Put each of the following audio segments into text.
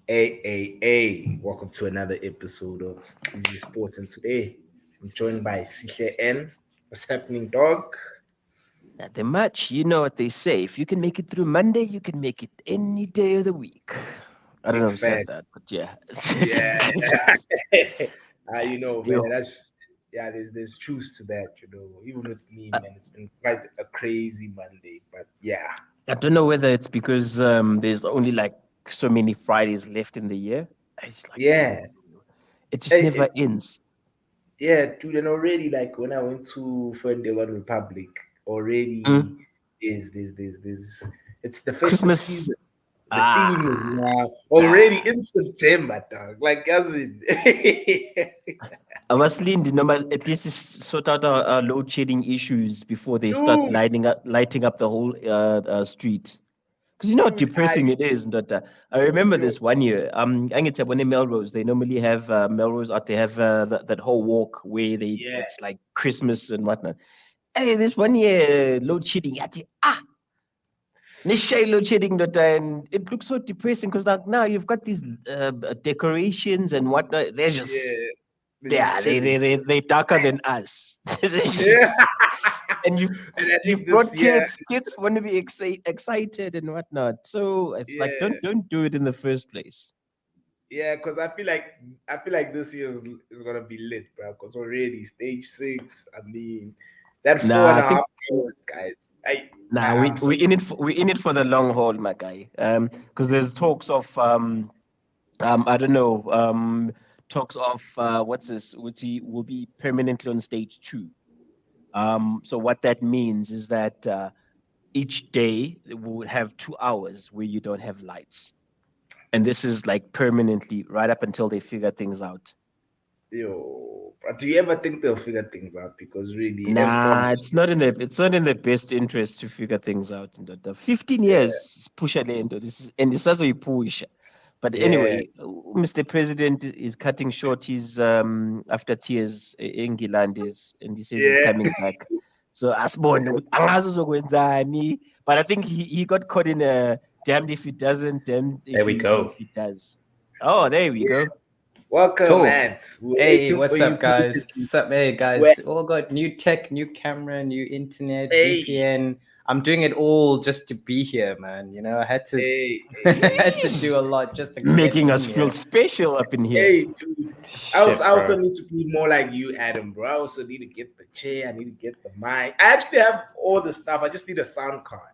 Welcome to another episode of Easy Sports, and today I'm joined by Sihle N. What's happening, dog? Nothing much. You know what they say. If you can make it through Monday, you can make it any day of the week. I don't Big know who said fan. that, but yeah. Yeah. Man, Yo, there's truth to that, even with me, I, man, it's been quite a crazy Monday, but yeah. I don't know whether it's because there's only like so many Fridays left in the year. It's like, Yeah. it just It, never it, ends. yeah, dude, and already, like, when I went to One Republic, already Mm. there's it's the festive Christmas. season. The theme is Ah, now ah. already in September, dog. Like, cousin. Abaslindi, no, at least sort out our load shedding issues before they start Dude, lighting up the whole street. Because you know how dude, depressing it is, but I remember yo, this one year. When in Melrose, they normally have Melrose out. They have that whole walk where they yeah, it's like Christmas and whatnot. Hey, this one year load shedding. Nishay load shedding, and it looks so depressing because like now you've got these decorations and whatnot. They're just yeah. They're just yeah, chilling. they darker than us. They're Yeah. just- and And I you've think this brought year, kids want to be excited and whatnot. So it's like yeah, don't do it in the first place. yeah, because I feel like this year is gonna be lit, bro. Because already stage 6, I mean, that four Nah, and I a think half hours, guys. nah I'm so we're in it for the long haul, my guy. Because there's talks of I don't know talks of what's this? Which he will be permanently on stage 2. So what that means is that each day will have 2 hours where you don't have lights. And this is like permanently right up until they figure things out. yo. But do you ever think they'll figure things out? Because really, ESCOM, Nah, it's not in the best interest to figure things out. The 15 yeah, years is push lento. This is and this is we push. But yeah, anyway, Mr. President is cutting short his after tears in Gilandis and he says he's yeah. coming back. So asbon angazi uzokwenzani. But I think he got caught in a damned if he doesn't, damned There we if go. he does. Oh, there we go. Welcome, Cool. Ants. We're Hey, waiting for what's you up, guys? patiently. What's up, hey, Well, guys? All got new tech, new camera, new internet, hey, VPN. I'm doing it all just to be here, man. You know, I had to, hey, hey, I hey, had to Yeesh. do a lot just to get Making in us feel here. special up in here. hey, dude. I Shit, also bro. need to be more like you, Adam, bro. I also need to get the chair. I need to get the mic. I actually have all the stuff. I just need a sound card,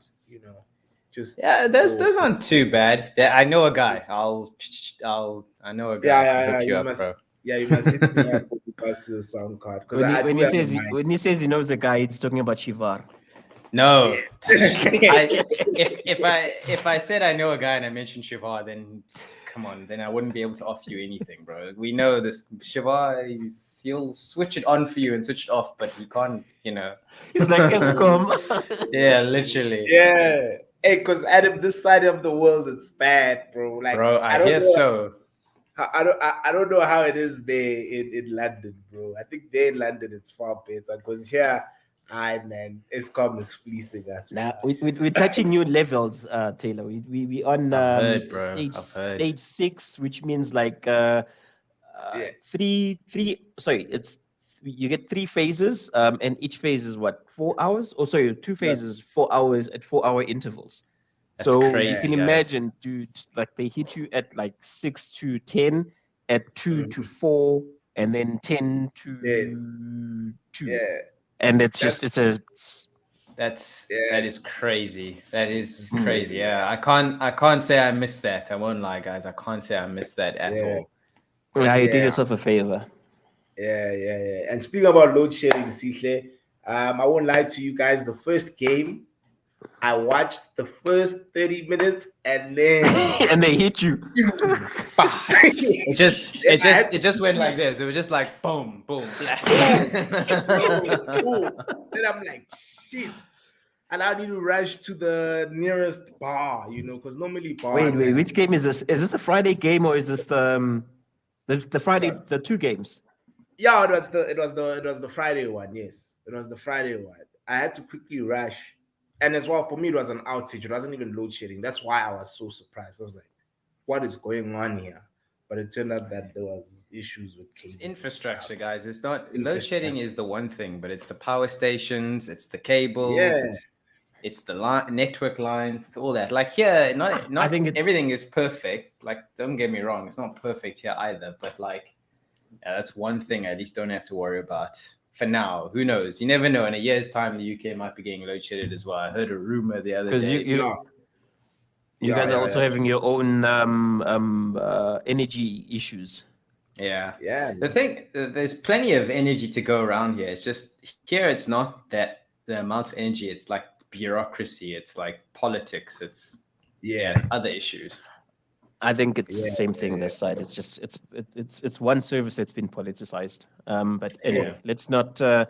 just Yeah, those for those aren't too bad. I know a guy. I know a guy. yeah, I can yeah, yeah. hook you up, bro. You must hit me up with regards to the sound card because When he I when do he have a says mic. when he says he knows the guy, he's talking about Shivar. No, Yeah. I if I said I know a guy and I mentioned Shiva, then come on, then I wouldn't be able to offer you anything, bro. We know this Shiva. He'll switch it on for you and switch it off, but he can't, you know. He's like Escom. Yeah, literally, Yeah. Hey, because Adam, this side of the world is bad, bro. Like bro. I I don't hear know. so, I don't know how it is there in London, bro. I think there in London it's far better because here, I man, ESCOM is fleecing us, bro. Now we're touching new levels, Taylor. We on I've heard, bro. I've heard. stage 6, which means like Yeah. three. Sorry, it's you get 3 phases, and each phase is what 4 hours? Oh, sorry, two That's phases, 4 hours at 4 hour intervals. That's So you yeah. can crazy, guys. imagine, dude, like they hit you at like 6 to 10, at two to Mhm. four, and then ten Yeah. to two, Yeah. and it's just That's it's yeah. That is crazy. That is It's mm, crazy. crazy, Yeah, man. I can't say I missed that. I won't lie, guys. I can't say I missed that at Yeah. all. But yeah, you did yeah. yourself a favor. Yeah. And speaking about load shedding, Sihle, I won't lie to you guys. The first game, I watched the first 30 minutes and then And they hit you. Bah! It just then it I had just it to just went quickly, like this. It was just like boom, boom, black. boom, boom. Then I'm like, shit. And I need to rush to the nearest bar, because normally bars Wait, have, which game is this? Is this the Friday game or is this the Friday sorry. the 2 games? Yeah, it was the Friday one. Yes, it was the Friday one. I had to quickly rush, and as well for me, it was an outage. It wasn't even load shedding. That's why I was so surprised. I was like, what is going on here. But it turned out that there was issues with It's cables. infrastructure, guys. It's not load Infrastructure. shedding is the one thing, but it's the power stations, it's the cables, Yeah. it's the network lines, it's all that. Like here, not think everything is perfect. Like, don't get me wrong, it's not perfect here either. But like, that's one thing I at least don't have to worry about for now. Who knows? You never know. In a year's time, the UK might be getting load shedded as well. I heard a rumor the other because day. you guys are also having your own energy issues. Yeah. Yeah. The thing, there's plenty of energy to go around here. It's just here, it's not that the amount of energy. It's like bureaucracy. It's like politics. It's it's other issues. I think it's the same thing this side. It's just it's one service that's been politicized. But anyway, let's not. Who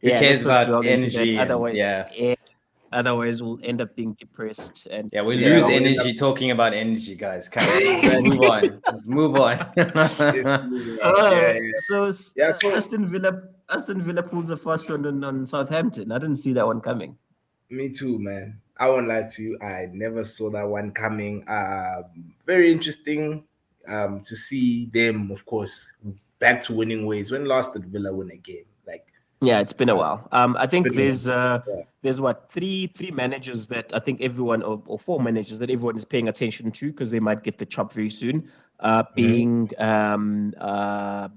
cares let's not about delve into that. energy? Otherwise, otherwise we'll end up being depressed. And we lose energy talking about energy, guys. Come on, let's move on. Let's move on. So Aston Villa pulls the first one on Southampton. I didn't see that one coming. Me too, man. I won't lie to you. I never saw that one coming. Very interesting to see them, of course, back to winning ways. When last did Villa win a game? Like, yeah, it's been a while. I think there's what three managers that I think everyone or four managers that everyone is paying attention to because they might get the chop very soon. Being Villa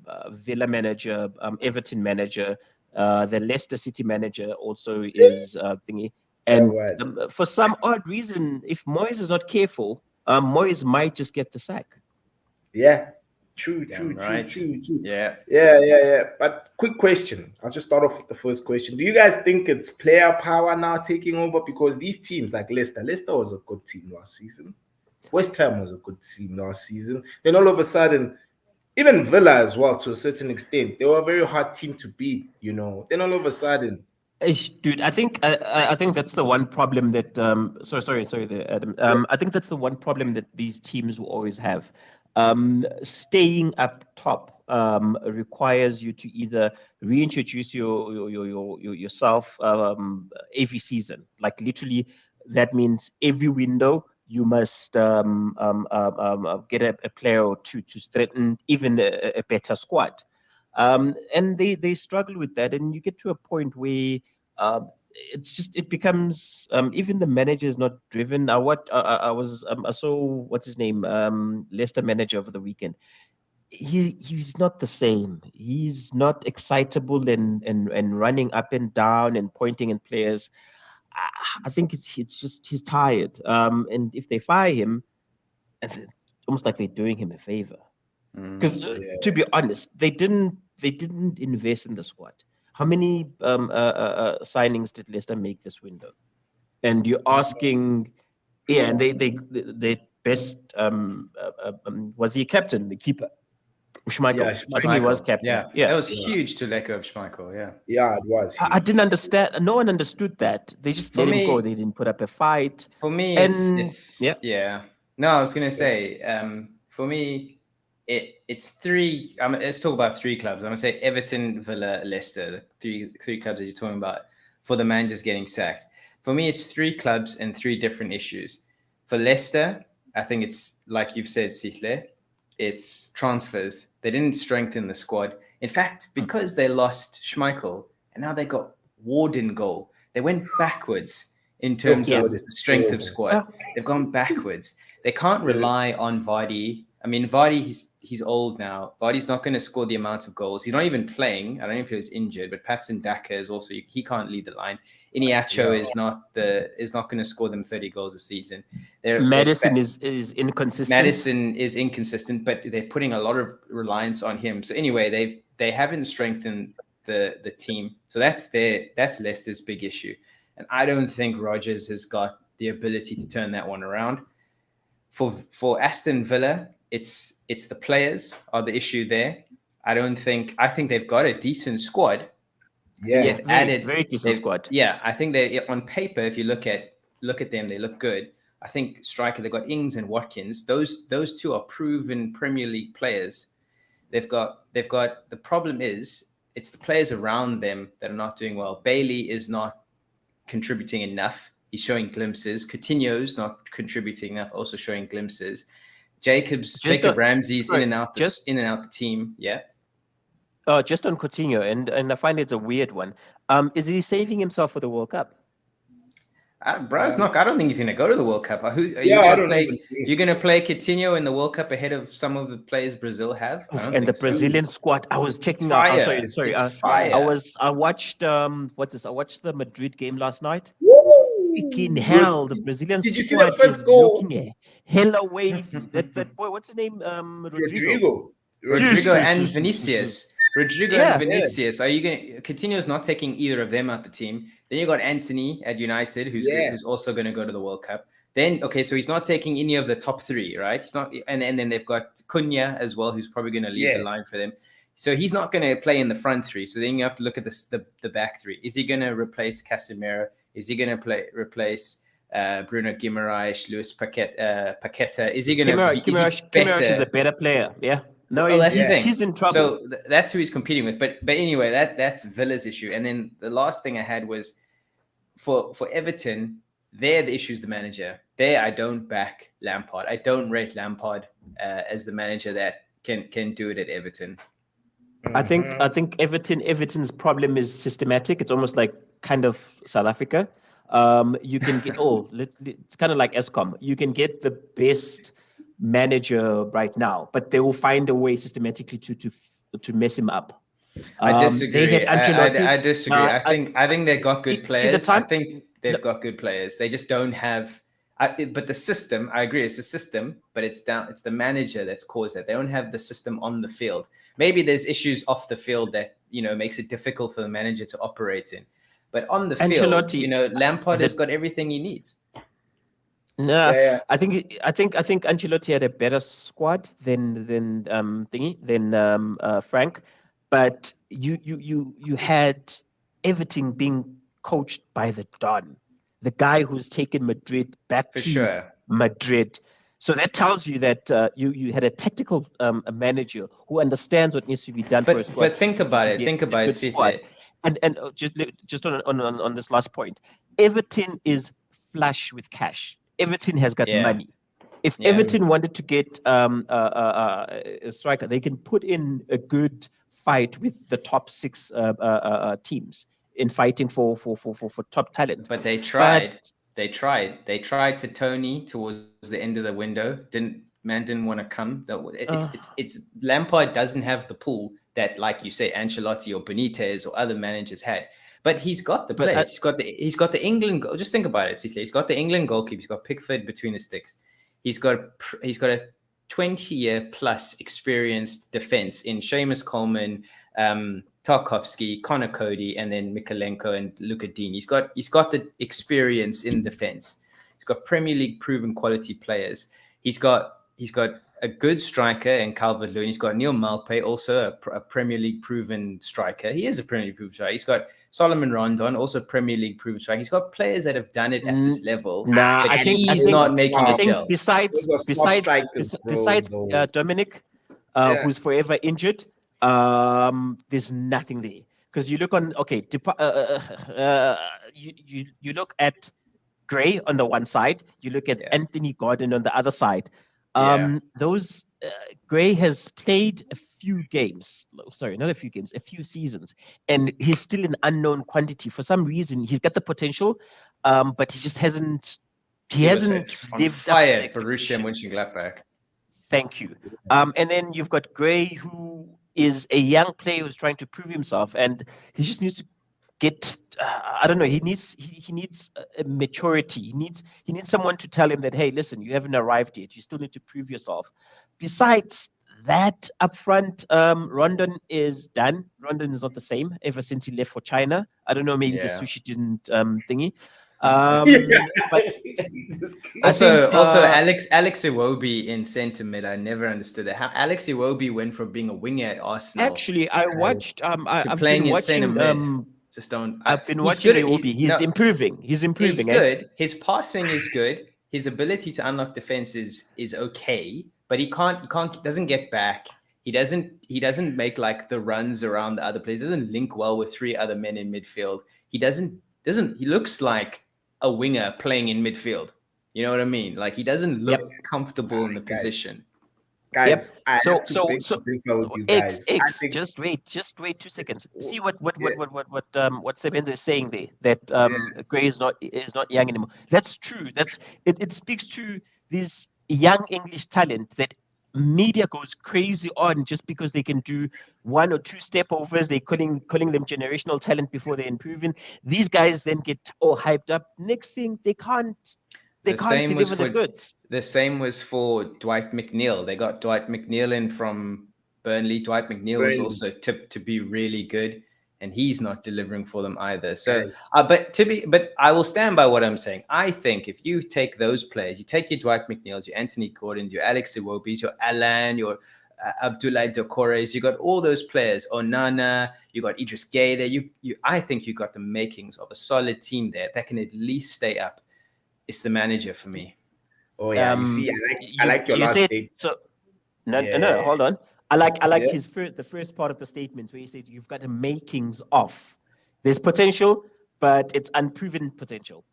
manager, Everton manager, the Leicester City manager also is thingy. And for some odd reason, if Moyes is not careful, Moyes might just get the sack. Yeah, true. Yeah. But quick question. I'll just start off with the first question. Do you guys think it's player power now taking over? Because these teams like Leicester was a good team last season. West Ham was a good team last season. Then all of a sudden, even Villa as well, to a certain extent, they were a very hard team to beat, Then all of a sudden, dude, I think that's the one problem that sorry there, Adam. I think that's the one problem that these teams will always have. Staying up top requires you to either reintroduce yourself every season. Like literally, that means every window you must get a player or two to strengthen even a better squad. And they struggle with that, and you get to a point where it becomes even the manager is not driven. I saw what's his name, Leicester manager over the weekend. He's not the same. He's not excitable and running up and down and pointing at players. I think it's just he's tired. And if they fire him, it's almost like they're doing him a favor. Because to be honest, they didn't invest in the squad. How many signings did Leicester make this window? And you're asking, and they best was he a captain, the keeper? Schmeichel. Yeah, I think he was captain. Yeah. That was huge to let go of Schmeichel. Yeah, it was. I didn't understand. No one understood that. They just let him go. They didn't put up a fight. For me, it's No, I was gonna say, for me, it's three. Let's talk about three clubs. I'm gonna say Everton, Villa, Leicester. The three clubs that you're talking about for the managers getting sacked. For me, it's three clubs and three different issues. For Leicester, I think it's like you've said, Sihle, it's transfers. They didn't strengthen the squad. In fact, because they lost Schmeichel and now they got Ward in goal, they went backwards in terms of the strength of squad. They've gone backwards. They can't rely on Vardy. I mean, Vardy, he's old now. Vardy's not going to score the amount of goals. He's not even playing. I don't know if he was injured, but Patson Daka is also, he can't lead the line. Iniacho is not going to score them 30 goals a season. Madison is inconsistent. Madison is inconsistent, but they're putting a lot of reliance on him. So anyway, they haven't strengthened the team. So that's Leicester's big issue. And I don't think Rodgers has got the ability to turn that one around. For Aston Villa, it's the players are the issue there. I think they've got a decent squad. Yeah, very decent squad. Yeah, I think they on paper, if you look at them, they look good. I think striker, they've got Ings and Watkins. Those two are proven Premier League players. They've got the problem is it's the players around them that are not doing well. Bailey is not contributing enough. He's showing glimpses. Coutinho's not contributing enough, also showing glimpses. Jacob Ramsey's in and out the team. Yeah. Just on Coutinho, and I find it's a weird one. Is he saving himself for the World Cup? Bro's not. I don't think he's going to go to the World Cup. You're going to play Coutinho in the World Cup ahead of some of the players Brazil have. And the Brazilian squad. I was checking out. Sorry. I watched I watched the Madrid game last night. Freaking hell! The Brazilian squad. Did you see the first goal? Hella wavy. that boy. What's his name? Rodrigo and Vinicius. And Vinicius. Are you going? Coutinho's not taking either of them out the team. Then you got Anthony at United, who's also going to go to the World Cup. Then so he's not taking any of the top three, right? It's not, and then they've got Cunha as well, who's probably going to lead the line for them. So he's not going to play in the front three. So then you have to look at the back three. Is he going to replace Casemiro? Is he going to replace Bruno Guimaraes, Luis Paqueta? Is he going to? Guimaraes is a better player. Yeah. No, that's the thing. He's in trouble. So that's who he's competing with. But anyway, that's Villa's issue. And then the last thing I had was for Everton. There, the issue is the manager. There, I don't back Lampard. I don't rate Lampard as the manager that can do it at Everton. I think Everton's problem is systematic. It's almost like kind of South Africa. You can get it's kind of like ESCOM. You can get the best manager right now, but they will find a way systematically to mess him up. I disagree. They had I disagree. I think they've got good players. I think they've got good players. They just don't have. But the system, I agree, it's the system, but it's the manager that's caused that. They don't have the system on the field. Maybe there's issues off the field that makes it difficult for the manager to operate in. But on the field, Lampard has got everything he needs. No, I think Ancelotti had a better squad than Frank, but you had everything being coached by the Don, the guy who's taken Madrid back to Madrid. So that tells you that you had a tactical manager who understands what needs to be done for a squad. But think about it. CJ. And just on this last point, Everton is flush with cash. Everton has got money. If Everton wanted to get a striker, they can put in a good fight with the top 6 teams in fighting for top talent. But they tried. They tried for Tony towards the end of the window. Didn't want to come. It's Lampard doesn't have the pool that, like you say, Ancelotti or Benitez or other managers had. But he's got the players. He's got the England. Just think about it. He's got the England goalkeeper. He's got Pickford between the sticks. He's got a 20-year plus experienced defense in Seamus Coleman, Tarkowski, Connor Cody, and then Mikalenko and Luka Dean. He's got the experience in defense. He's got Premier League proven quality players. He's got a good striker in Calvert-Lewin. He's got Neil Maupay, also a Premier League proven striker. He is a Premier League proven striker. He's got Solomon Rondon, also a Premier League proven striker. He's got players that have done it at this level. I think he's not making it gel. Besides Dominic, who's forever injured, there's nothing there. Because you look on, you look at Gray on the one side, you look at Anthony Gordon on the other side. Gray has played a few seasons, and he's still an unknown quantity. For some reason, he's got the potential, but he just hasn't. He hasn't lived fire for Borussia Mönchengladbach. Thank you. And then you've got Gray, who is a young player who's trying to prove himself, and he just needs to get. I don't know. He needs a maturity. He needs someone to tell him that, hey, listen, you haven't arrived yet. You still need to prove yourself. Besides that, up front, Rondon is done. Rondon is not the same ever since he left for China. I don't know. Maybe the sushi didn't thingy. But also Alex Iwobi in centre mid. I never understood that. How Alex Iwobi went from being a winger at Arsenal. Actually, I watched. I've playing been in centre watching. mid. Just don't. I've been watching Iwobi. He's improving. He's improving. He's good. His passing is good. His ability to unlock defense is okay, but he doesn't get back. He doesn't make like the runs around the other players. He doesn't link well with 3 other men in midfield. He looks like a winger playing in midfield. You know what I mean? Like he doesn't look comfortable in the position. Guys, Yep. I have to differ with you guys. Just wait 2 seconds. See what Sebenza is saying there, that Gray is not young anymore. That's true. It speaks to this young English talent that media goes crazy on just because they can do 1 or 2 step overs. They're calling them generational talent before they're improving. These guys then get all hyped up. Next thing, they can't deliver the goods. The same was for Dwight McNeil. They got Dwight McNeil in from Burnley. Dwight McNeil was also tipped to be really good, and he's not delivering for them either. So, but I will stand by what I'm saying. I think if you take those players, you take your Dwight McNeils, your Anthony Gordons, your Alex Iwobis, your Alan, your Abdoulaye Doucourés, you got all those players. Onana, you got Idris Gueye there. I think you got the makings of a solid team there that can at least stay up. It's the manager for me. Oh yeah, you see, I like your last statement. So no, hold on. I like the first part of the statement where he said you've got the makings of. There's potential, but it's unproven potential.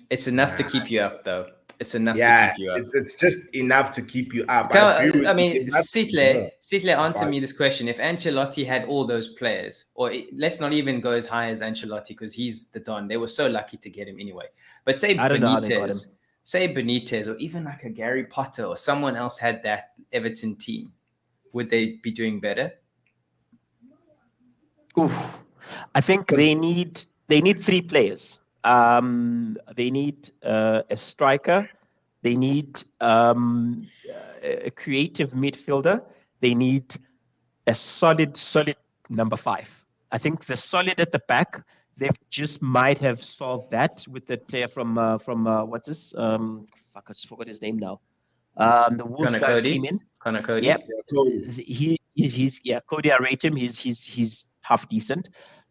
It's enough to keep you up, though. It's enough to keep you up. It's just enough to keep you up. Sitle, answer me this question. If Ancelotti had all those players, or let's not even go as high as Ancelotti because he's the Don. They were so lucky to get him anyway. But say Benitez, or even like a Gary Potter or someone else had that Everton team, would they be doing better? Oof. I think they need 3 players. They need a striker. They need a creative midfielder. They need a solid number 5. I think the solid at the back, they just might have solved that with the player from what's this? I just forgot his name now. The Wolves guy came in. Connor Cody. Yep. He's Cody. I rate him. He's half decent.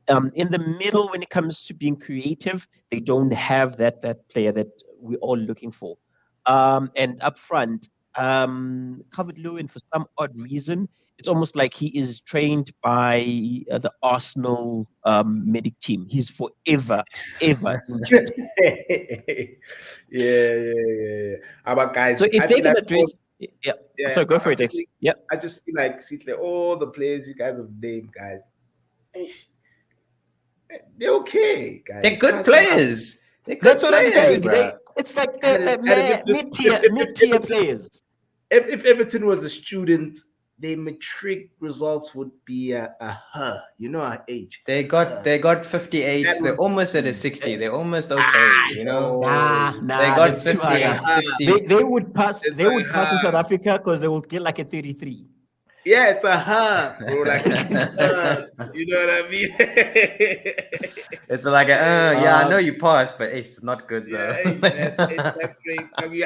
In the middle, when it comes to being creative, they don't have that player that we're all looking for. And up front, Calvert-Lewin, for some odd reason, it's almost like he is trained by the Arsenal medic team. He's forever injured. Yeah. But guys, so if they can address, so go for it. I just feel like all the players you guys have named, guys. They're okay, guys. They're good players. That's what I'm saying. It's like they're mid-tier players. If Everton was a student, their matric results would be her. You know her age. They got 58. They're almost at a 60. They're almost okay. You know. Nah. They got 58, 60. They would pass. They would pass in South Africa because they would get like a 33. Yeah, it's a her, bro. Like, you know what I mean? It's like I know you passed, but it's not good though. It's that great. I mean,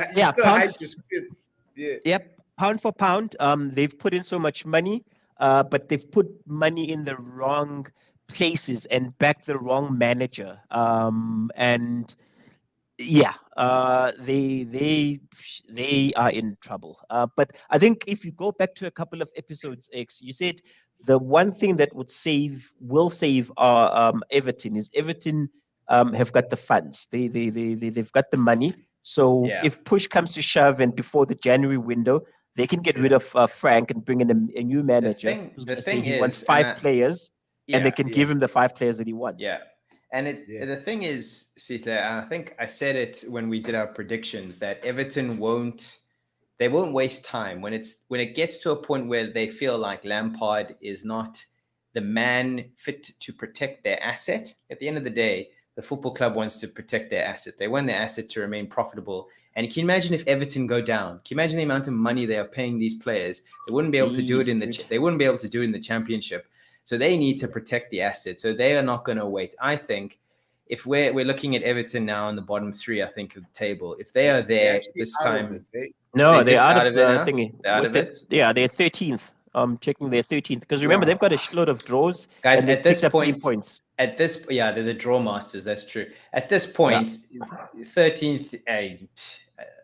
Yep, pound for pound, they've put in so much money, but they've put money in the wrong places and backed the wrong manager. They are in trouble. But I think if you go back to a couple of episodes, X, you said the one thing that will save Everton is Everton have got the funds. They've got the money. So if push comes to shove and before the January window, they can get rid of Frank and bring in a new manager who's going to say he wants 5 players, and they can give him the 5 players that he wants. Yeah. And the thing is, Sita, I think I said it when we did our predictions, that Everton won't waste time when it gets to a point where they feel like Lampard is not the man fit to protect their asset. At the end of the day, the football club wants to protect their asset. They want their asset to remain profitable. And can you imagine if Everton go down? Can you imagine the amount of money they are paying these players? They wouldn't be able to do it in the Championship. So they need to protect the asset. So they are not going to wait. I think if we're looking at Everton now in the bottom 3, I think, of the table, if they are there this time. No, they're out of the thingy. They're out of it? Yeah, they're 13th. I'm checking their 13th. Because remember, they've got a shload of draws. Guys, at this point, 3 points. They're the draw masters. That's true. At this point, 13th,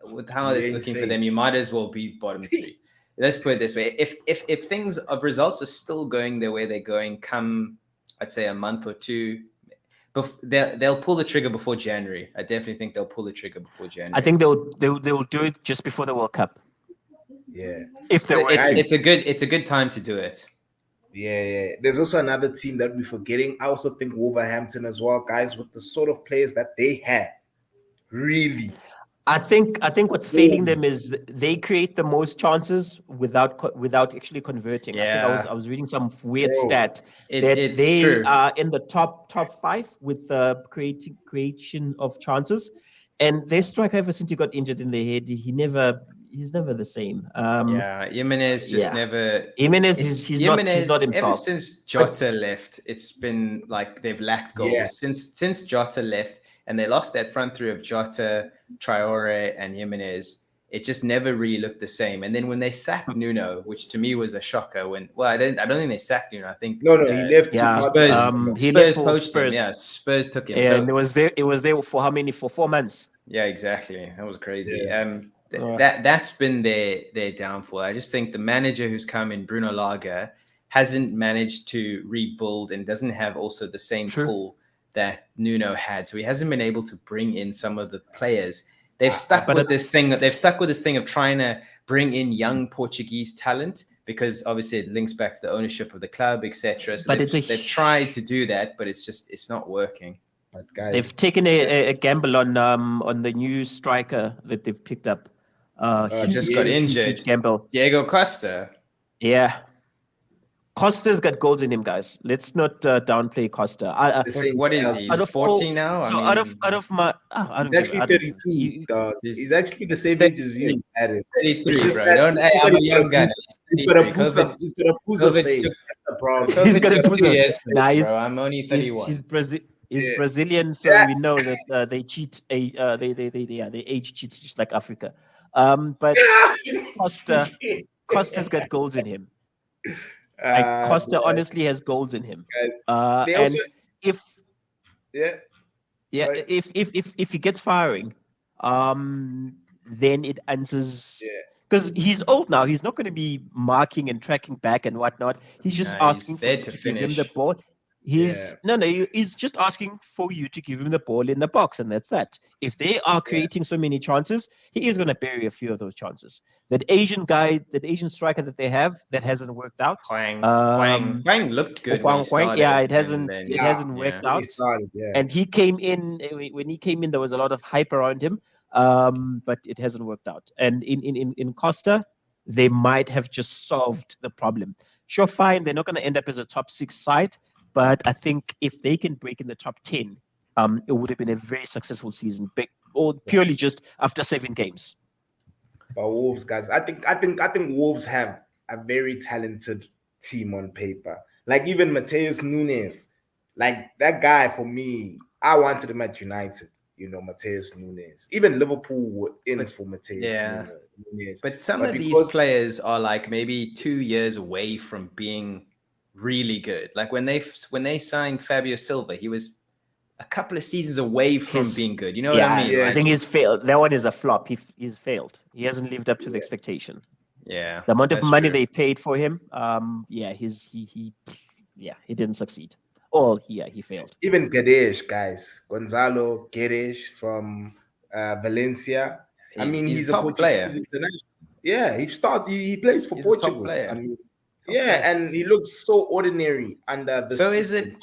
with how it's looking for them, you might as well be bottom 3. Let's put it this way: if things of results are still going the way they're going, come I'd say a month or 2, they'll pull the trigger before January. I definitely think they'll pull the trigger before January. I think they'll do it just before the World Cup. Yeah. If they were, it's a good time to do it. Yeah. There's also another team that we're forgetting. I also think Wolverhampton as well, guys, with the sort of players that they have. Really. I think what's failing them is they create the most chances without actually converting. Yeah. I think I was reading some weird stat it's they true. are in the top 5 with creation of chances, and their striker ever since he got injured in the head, he's never the same. Jimenez just never. Jimenez he's not himself. Ever since Jota left, it's been like they've lacked goals. Yeah. Since Jota left. And they lost that front three of Jota, Traore, and Jimenez. It just never really looked the same. And then when they sacked Nuno, which to me was a shocker, I don't think they sacked Nuno. I think he left. Spurs poached him. Yeah, Spurs took him. Yeah, and it was there for how many? For 4 months. Yeah, exactly. That was crazy. Yeah. That's been their downfall. I just think the manager who's come in, Bruno Lage, hasn't managed to rebuild and doesn't have also the same pull that Nuno had. So he hasn't been able to bring in some of the players. They've stuck with this thing of trying to bring in young Portuguese talent, because obviously it links back to the ownership of the club, etc. So they've tried to do that, but it's not working. But guys, they've taken a gamble on the new striker that they've picked up. Just got injured. Gamble. Diego Costa. Yeah. Costa's got goals in him, guys. Let's not downplay Costa. What is he? He's 40 now. So he's actually 32. He's actually the same age as you. 33, bro. I'm a young guy. He's got a puzzle face. That's the problem. He's got a puzzle. Bro, I'm only 31. He's Brazilian, so we know that they cheat. They age cheats just like Africa. But Costa's got goals in him. Costa honestly has goals in him. Guys, if he gets firing, then it answers. Because he's old now, he's not going to be marking and tracking back and whatnot. He's just asking for you to give him the ball. He's just asking for you to give him the ball in the box, and that's that. If they are creating so many chances, he is going to bury a few of those chances. That Asian striker that they have, that hasn't worked out. Huang looked good. It hasn't worked out. And he came in, when he came in, there was a lot of hype around him, but it hasn't worked out. And in Costa, they might have just solved the problem. Sure, fine, they're not going to end up as a top 6 side, but I think if they can break in the top 10, it would have been a very successful season, purely just after 7 games. But Wolves, guys, I think Wolves have a very talented team on paper. Like even Mateus Nunes, like that guy for me, I wanted him at United. Mateus Nunes. Even Liverpool were in for Mateus Nunes. But some of these players are like maybe 2 years away from being really good. Like when they signed Fabio Silva, he was a couple of seasons away from being good. You know what I mean? I think he's failed. That one is a flop. He's failed. He hasn't lived up to the expectation. Yeah. The amount of money they paid for him, he didn't succeed. He failed. Even Guedes, guys. Gonzalo Guedes from Valencia. He's a top player. He plays for Portugal. Top player. And he looks so ordinary under the. So is it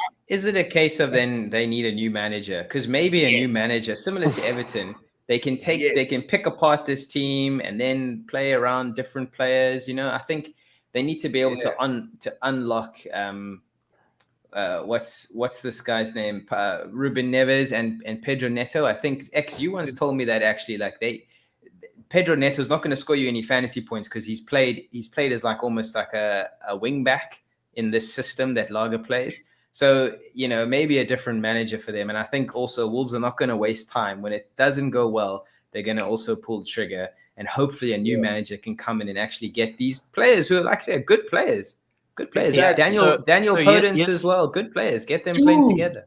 a case of then they need a new manager? Because maybe a new manager, similar to Everton, they can pick apart this team and then play around different players. I think they need to be able to unlock. What's this guy's name? Ruben Neves and Pedro Neto. I think you once told me that actually, like Pedro Neto is not going to score you any fantasy points because he's played as like almost like a wing back in this system that Lager plays. So, maybe a different manager for them. And I think also Wolves are not going to waste time. When it doesn't go well, they're going to also pull the trigger, and hopefully a new manager can come in and actually get these players who are, like I said, good players. Good players. Yeah, Daniel Podence as well. Good players. Get them playing together.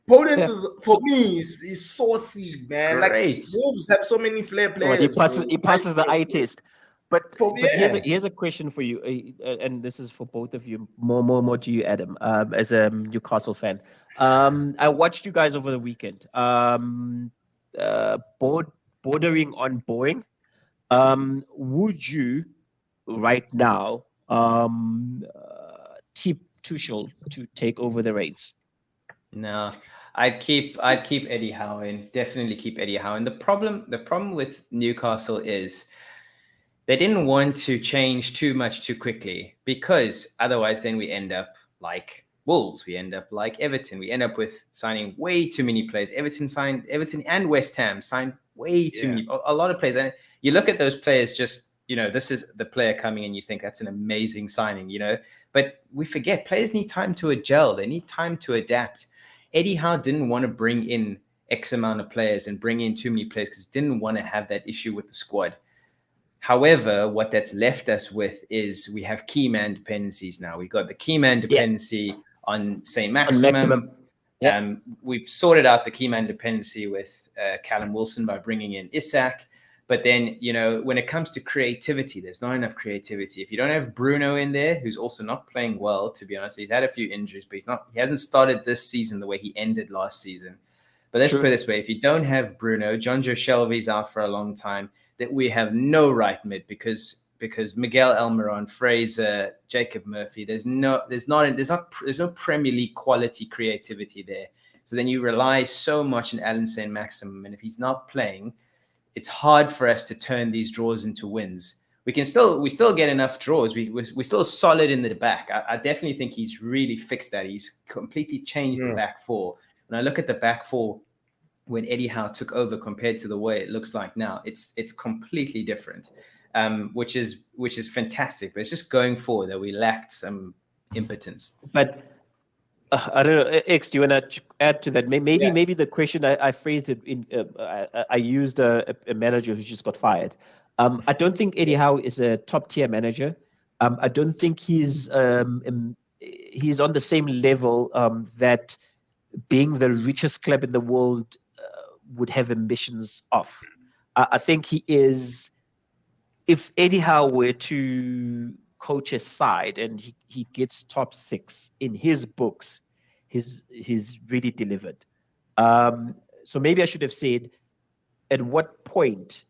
Podence is, for me, is saucy, man. Great. Like Wolves have so many flair players. He passes the eye test. But here's a question for you, and this is for both of you. More to you, Adam, as a Newcastle fan. I watched you guys over the weekend. Bordering on boring. Would you right now Tuchel to take over the reins? No, I'd keep Eddie Howe in. Definitely keep Eddie Howe. And the problem with Newcastle is they didn't want to change too much too quickly, because otherwise then we end up like Wolves, we end up like Everton, we end up with signing way too many players. Everton and West Ham signed way too many, a lot of players. And you look at those players, just, this is the player coming in, you think that's an amazing signing, but we forget players need time to gel. They need time to adapt. Eddie Howe didn't want to bring in X amount of players and bring in too many players because he didn't want to have that issue with the squad. However, what that's left us with is we have key man dependencies now. We've got the key man dependency on St. Maximum. Yep. We've sorted out the key man dependency with Callum Wilson by bringing in Isak. But then, when it comes to creativity, there's not enough creativity. If you don't have Bruno in there, who's also not playing well, to be honest, he's had a few injuries, but he hasn't started this season the way he ended last season. But let's put it this way. If you don't have Bruno, John Joe Shelby's out for a long time, that we have no right mid because Miguel Almiron, Fraser, Jacob Murphy, there's no Premier League quality creativity there. So then you rely so much on Alan St. Maximum, and if he's not playing, it's hard for us to turn these draws into wins. We still get enough draws. We're still solid in the back. I definitely think he's really fixed that. He's completely changed the back four. When I look at the back four, when Eddie Howe took over compared to the way it looks like now, it's completely different, which is fantastic. But it's just going forward that we lacked some impotence. But I don't know, X, do you want to add to that? Maybe the question I phrased it in, I used a manager who just got fired. I don't think Eddie Howe is a top tier manager. I don't think he's on the same level that being the richest club in the world would have ambitions of. I think he is, if Eddie Howe were to coach a side and he gets top 6 in his books, he's really delivered. So maybe I should have said, at what point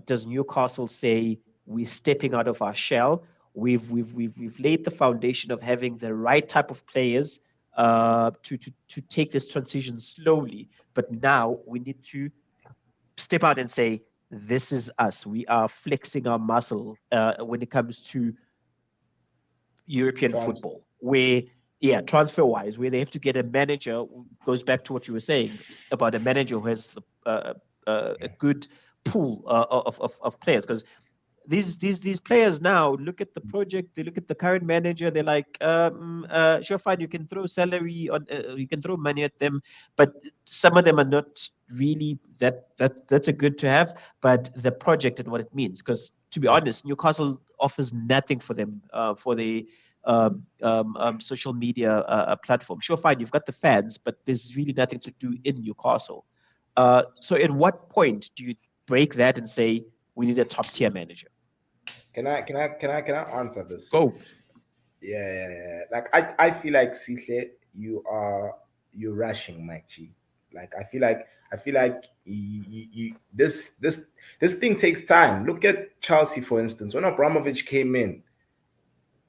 does Newcastle say we're stepping out of our shell? We've laid the foundation of having the right type of players to take this transition slowly, but now we need to step out and say, this is us. We are flexing our muscle when it comes to European football, where, transfer-wise, where they have to get a manager. Goes back to what you were saying about a manager who has a good pool of players, because these players now look at the project, they look at the current manager, they're like, sure, fine, you can throw salary on, you can throw money at them, but some of them are not really that's a good to have, but the project and what it means, because to be honest, Newcastle offers nothing for them for the social media platform. Sure, fine, you've got the fans, but there's really nothing to do in Newcastle. So at what point do you break that and say we need a top tier manager? Can I answer this? Go. Yeah. Like I feel like Sihle, you're rushing, Mike G. Like I feel like this thing takes time. Look at Chelsea, for instance. When Abramovich came in,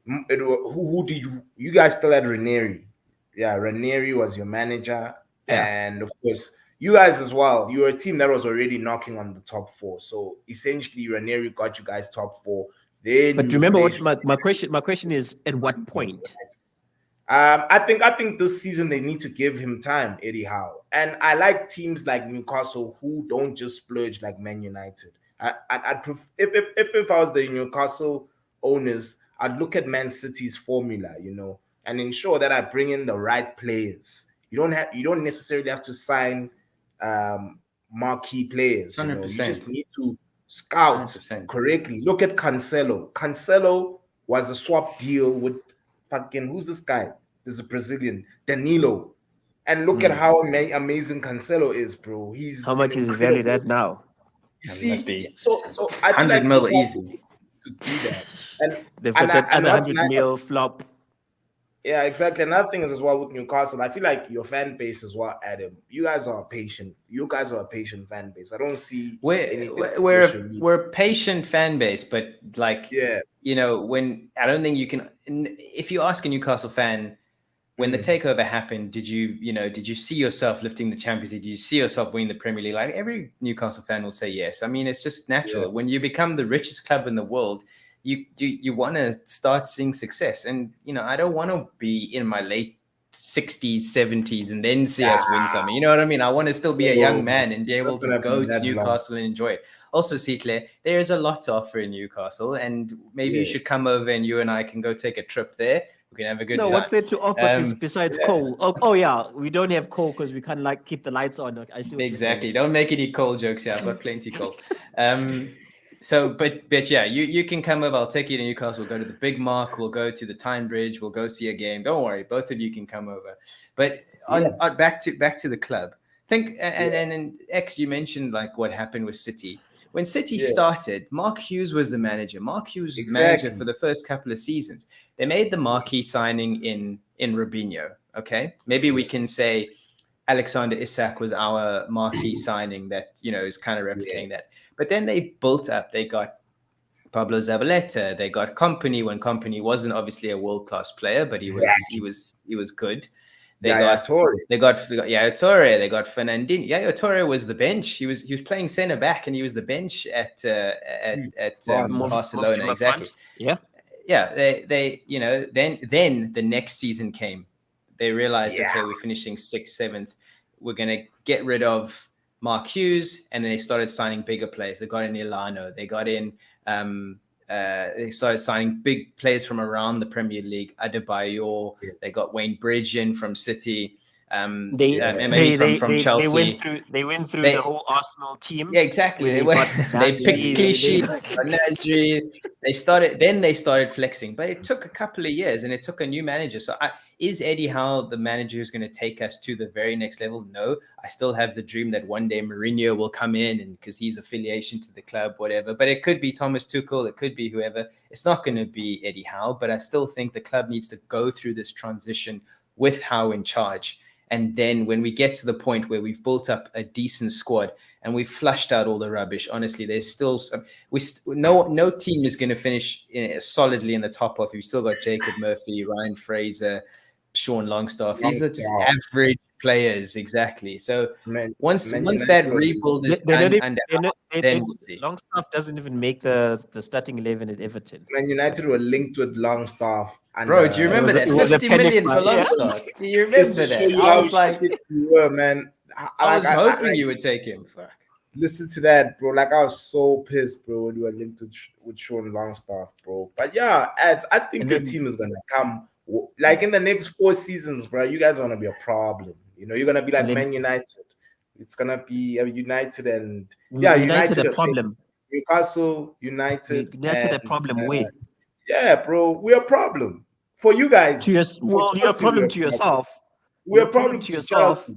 who did you guys still had Ranieri? Yeah, Ranieri was your manager, and of course you guys as well. You were a team that was already knocking on the top 4. So essentially, Ranieri got you guys top 4. Then, but remember what my question is: at what point? I think this season they need to give him time, Eddie Howe. And I like teams like Newcastle who don't just splurge like Man United. I'd if I was the Newcastle owners, I'd look at Man City's formula, and ensure that I bring in the right players. You don't necessarily have to sign marquee players. 100%. You just need to scout 100%. correctly. Look at Cancelo. Cancelo was a swap deal with fucking, who's this guy? This is a Brazilian, Danilo. And look at how amazing Cancelo is, bro. He's how much is he valued at now? You see, so I 100 mil easy to do that. And they've got that other 100 mil flop. Yeah, exactly. Another thing is as well with Newcastle, I feel like your fan base as well, Adam. You guys are patient. You guys are a patient fan base. I don't see we're a patient fan base, but like you know, when I don't think you can. If you ask a Newcastle fan, when the takeover happened, did you see yourself lifting the Champions League? Did you see yourself winning the Premier League? Like every Newcastle fan will say yes. I mean, it's just natural. Yeah. When you become the richest club in the world, you want to start seeing success. And, you know, I don't want to be in my late 60s, 70s and then see us win something. You know what I mean? I want to still be a young man and be able to go to Newcastle and enjoy it. Also, Sitle, there is a lot to offer in Newcastle, and maybe you should come over and you and I can go take a trip there. We can have a good time. What's there to offer besides coal? Oh, yeah, we don't have coal because we can't like keep the lights on. I see what exactly. Don't make any coal jokes here. I've got plenty coal. So, but yeah, you can come over. I'll take you to Newcastle. We'll go to the Big Mark. We'll go to the Tyne Bridge. We'll go see a game. Don't worry, both of you can come over. But back to the club. And X, you mentioned like what happened with City. When City started, Mark Hughes was the manager. Mark Hughes was the manager for the first couple of seasons. They made the marquee signing in Robinho. Okay, maybe we can say Alexander Isak was our marquee signing that, you know, is kind of replicating that. But then they built up. They got Pablo Zabaleta. They got Kompany when Kompany wasn't obviously a world-class player, but he was good. They got Toure. They got Yaya Toure. They got Fernandinho. Yaya Toure was the bench. He was playing center back, and he was the bench at Barcelona. Exactly. Yeah. They you know, then the next season came. They realized, okay, we're finishing 6th, 7th. We're gonna get rid of Mark Hughes, and then they started signing bigger players. They got in Ilano. They got in. They started signing big players from around the Premier League. Adebayor. They got Wayne Bridge in from City. From Chelsea. They went through the whole Arsenal team. Yeah, exactly. They picked Clichy, Nasri. They started flexing, but it took a couple of years, and it took a new manager. So is Eddie Howe the manager who's going to take us to the very next level? No, I still have the dream that one day Mourinho will come in, and because he's affiliation to the club, whatever. But it could be Thomas Tuchel, it could be whoever. It's not going to be Eddie Howe, but I still think the club needs to go through this transition with Howe in charge. And then when we get to the point where we've built up a decent squad and we've flushed out all the rubbish, honestly, there's still some. No team is going to finish solidly in the top half. You've still got Jacob Murphy, Ryan Fraser, Sean Longstaff. These are just average players, exactly. So once that rebuild is done, then we'll see. Longstaff doesn't even make the starting 11 at Everton. Man United were linked with Longstaff. And, bro, do you remember that 50 million for Longstaff? Do you remember that? I was like, man. I was hoping you would take him. Fuck. Listen to that, bro. Like I was so pissed, bro, when you were linked with Sean Longstaff, bro. But yeah, I think your team is gonna come like in the next 4 seasons, bro. You guys are gonna be a problem. You know, you're gonna be like Man United. It's gonna be United and United a problem. Newcastle, United a problem. Yeah, bro, we're a problem for you guys. You're a problem to yourself. We're a problem to yourself.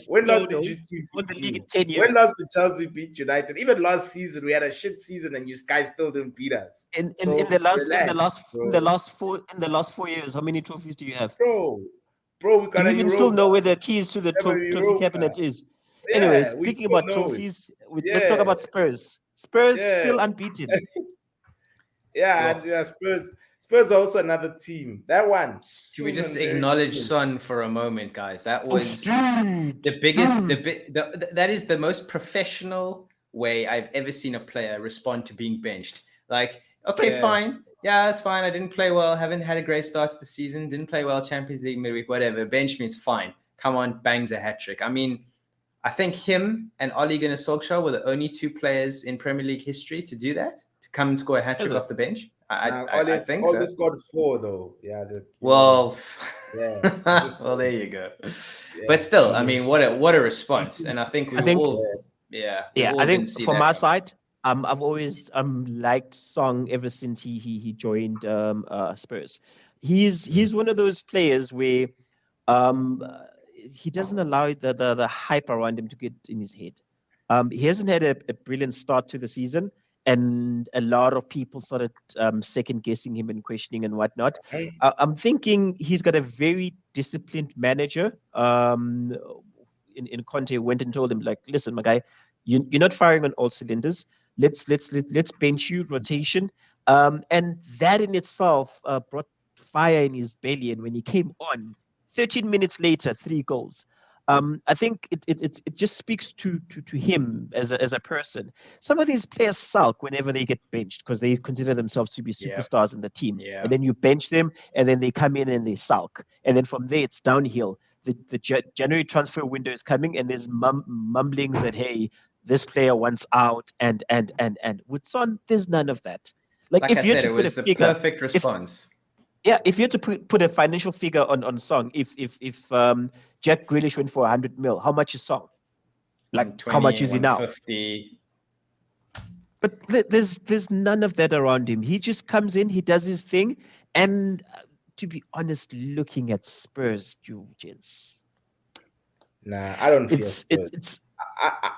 When last did you team won the league in 10 years? When last did Chelsea beat United? Even last season, we had a shit season, and you guys still didn't beat us. In the last 4 years, how many trophies do you have, bro? We got. Do you even still know where the keys to the trophy cabinet is? Yeah, anyways, speaking about trophies, let's talk about Spurs. Spurs still unbeaten. Spurs are also another team. That one. Should we just acknowledge Son for a moment, guys? That was the biggest. That is the most professional way I've ever seen a player respond to being benched. Like, okay, fine. Yeah, that's fine. I didn't play well. Haven't had a great start to the season. Didn't play well. Champions League midweek, whatever. Bench me, it's fine. Come on, bangs a hat trick. I mean, I think him and Ole Gunnar Solskjaer were the only 2 players in Premier League history to do that, to come and score a hat trick off the bench. I think so. Ole scored 4 though. Yeah. Well, there you go. But still, I mean, what a response. And I think I think from my side, I've always liked Song ever since he joined Spurs. He's one of those players where he doesn't allow the hype around him to get in his head. He hasn't had a brilliant start to the season, and a lot of people started second guessing him and questioning and whatnot. I'm thinking he's got a very disciplined manager. In Conte went and told him, like, listen, my guy, you're not firing on all cylinders. Let's bench you, rotation. And that in itself brought fire in his belly. And when he came on, 13 minutes later, 3 goals. I think it just speaks to him as a person. Some of these players sulk whenever they get benched because they consider themselves to be superstars in the team. Yeah. And then you bench them, and then they come in and they sulk. And then from there, it's downhill. The January transfer window is coming, and there's mumblings that, hey, this player wants out, and with Son, there's none of that. Like if you had to put a figure, perfect response. If you had to put a financial figure on Song, if Jack Grealish went for 100 mil, how much is Song? Like 20, how much is he now? 50. But there's none of that around him. He just comes in, he does his thing, and to be honest, looking at Spurs, Julians. Nah, I don't feel Spurs.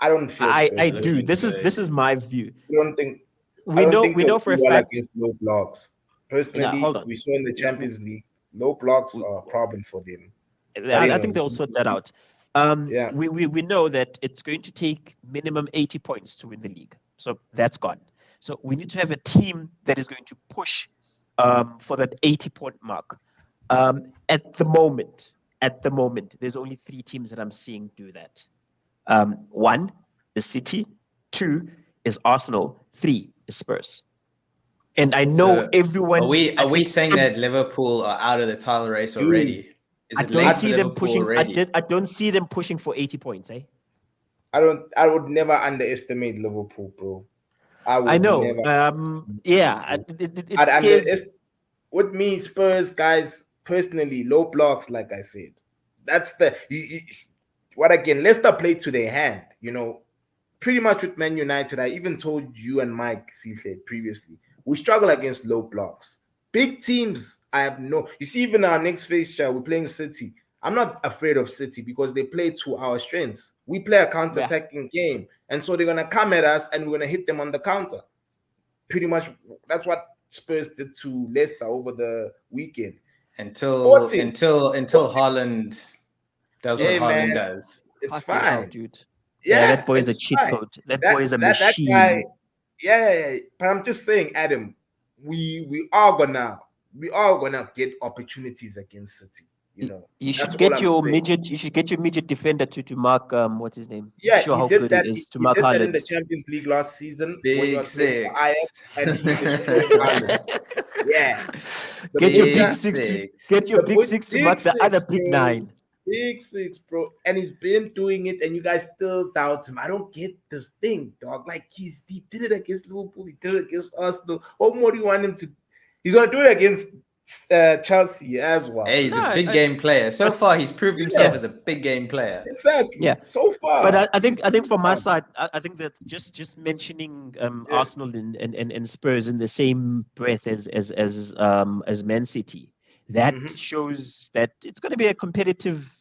I don't feel Spurs. I do. This is my view. I don't think we know for a fact against low blocks. Personally, we saw in the Champions League, low blocks are a problem for them. I think they'll sort that out. We know that it's going to take minimum 80 points to win the league. So that's gone. So we need to have a team that is going to push for that 80-point mark. At the moment, there's only 3 teams that I'm seeing do that. 1 is City, 2 is Arsenal, 3 is Spurs. And I know everyone. Are we saying that Liverpool are out of the title race already? I don't see them pushing. I don't see them pushing for 80 points. I would never underestimate Liverpool, bro. I know. With me, Spurs guys, personally, low blocks. Like I said, that's what again. Leicester played to their hand. Pretty much with Man United. I even told you and Mike Seafed previously. We struggle against low blocks. Big teams, you see, even our next fixture, we're playing City. I'm not afraid of City because they play to our strengths. We play a counter-attacking game. And so they're going to come at us and we're going to hit them on the counter. Pretty much, that's what Spurs did to Leicester over the weekend. Until Haaland does what Haaland does. It's fine. Dude. Yeah, that boy is a cheat code. That boy is a machine. That guy, yeah. But I'm just saying, Adam, we are gonna get opportunities against City. You should get your midget. You should get your midget defender to mark what's his name. Yeah, sure how good it is to mark Haaland. That in the Champions League last season. Big six. Ajax and he was Haaland. Yeah. Get your big six. Get your big six to mark the other big 9. Big 6, bro. And he's been doing it, and you guys still doubt him. I don't get this thing, dog. Like, he did it against Liverpool. He did it against Arsenal. What more do you want him to? He's going to do it against Chelsea as well. Hey, he's a big game player. So far, he's proved himself as a big game player. Exactly. Yeah. So far. But I think from my side, I think that just mentioning Arsenal and Spurs in the same breath as Man City, that shows that it's going to be a competitive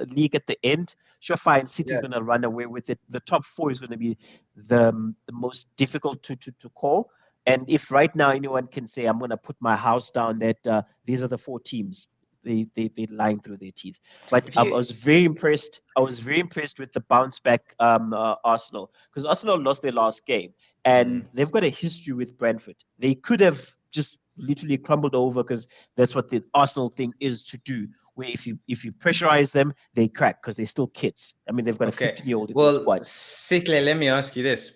league at the end. Sure, fine, City's going to run away with it. The top 4 is going to be the most difficult to call. And if right now anyone can say, I'm going to put my house down that these are the 4 teams, they're lying through their teeth. But I was very impressed. I was very impressed with the bounce back Arsenal, because Arsenal lost their last game, and they've got a history with Brentford. They could have just literally crumbled over, because that's what the Arsenal thing is to do. Where if you pressurize them, they crack because they're still kids. I mean, they've got a 15-year-old in the squad. Well, Sikle, let me ask you this: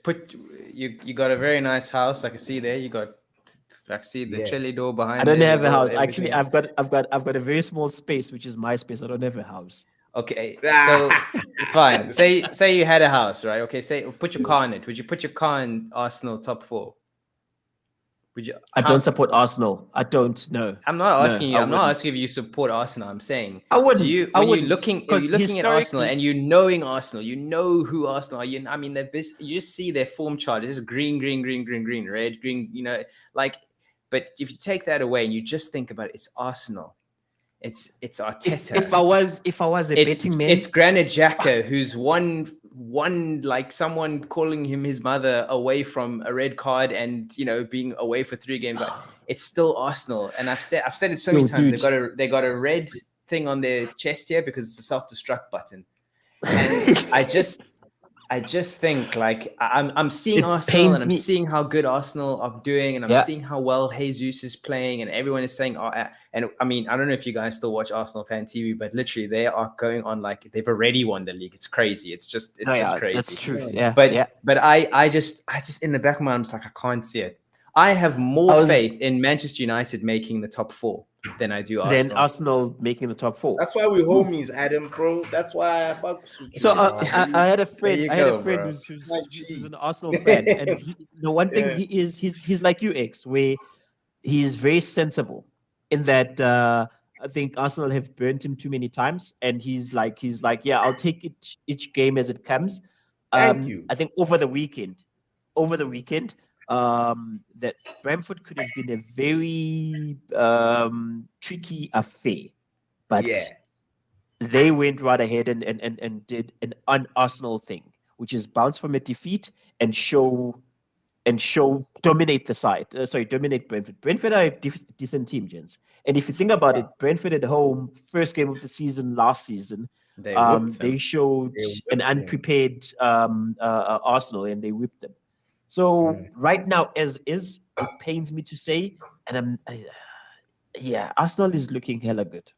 you got a very nice house. I can see there. I see the chili door behind. I don't have a house. Actually, I've got a very small space, which is my space. I don't have a house. Okay, so fine. Say you had a house, right? Okay, put your car in it. Would you put your car in Arsenal top 4? I don't support Arsenal. I don't know. I'm not asking you. I'm not asking if you support Arsenal. I'm saying I wouldn't. When you're looking at Arsenal and you knowing Arsenal, you know who Arsenal are. I mean, you just see their form chart. It's just green, red, green. But if you take that away and you just think about it, it's Arsenal. It's Arteta. If I was a betting man, it's Granit Xhaka, who's one like someone calling him his mother away from a red card and being away for 3 games. Like, it's still Arsenal, and I've said it so many times. They got a red thing on their chest here because it's a self-destruct button, and I just think like I'm seeing Arsenal and I'm seeing how good Arsenal are doing, and I'm seeing how well Jesus is playing, and everyone is saying, and I mean, I don't know if you guys still watch Arsenal fan TV, but literally they are going on like they've already won the league. It's crazy. It's just crazy. That's true. Yeah. But I just in the back of my mind, I'm just like, I can't see it. I have more faith in Manchester United making the top 4 than I do Arsenal. Then Arsenal making the top 4. That's why we're homies, Adam, bro. That's why I fuck with you. So I had a friend. Who's an Arsenal fan, and the one thing he's like you, X, where he's very sensible in that. I think Arsenal have burnt him too many times, and he's like, yeah, I'll take each game as it comes. Thank you. I think over the weekend, that Brentford could have been a very tricky affair, but they went right ahead and did an un-Arsenal thing, which is bounce from a defeat and show dominate the side. Dominate Brentford. Brentford are a decent team, gents. And if you think about it, Brentford at home, first game of the season last season, they showed an unprepared Arsenal, and they whipped them. So right now, as is, it pains me to say, and Arsenal is looking hella good.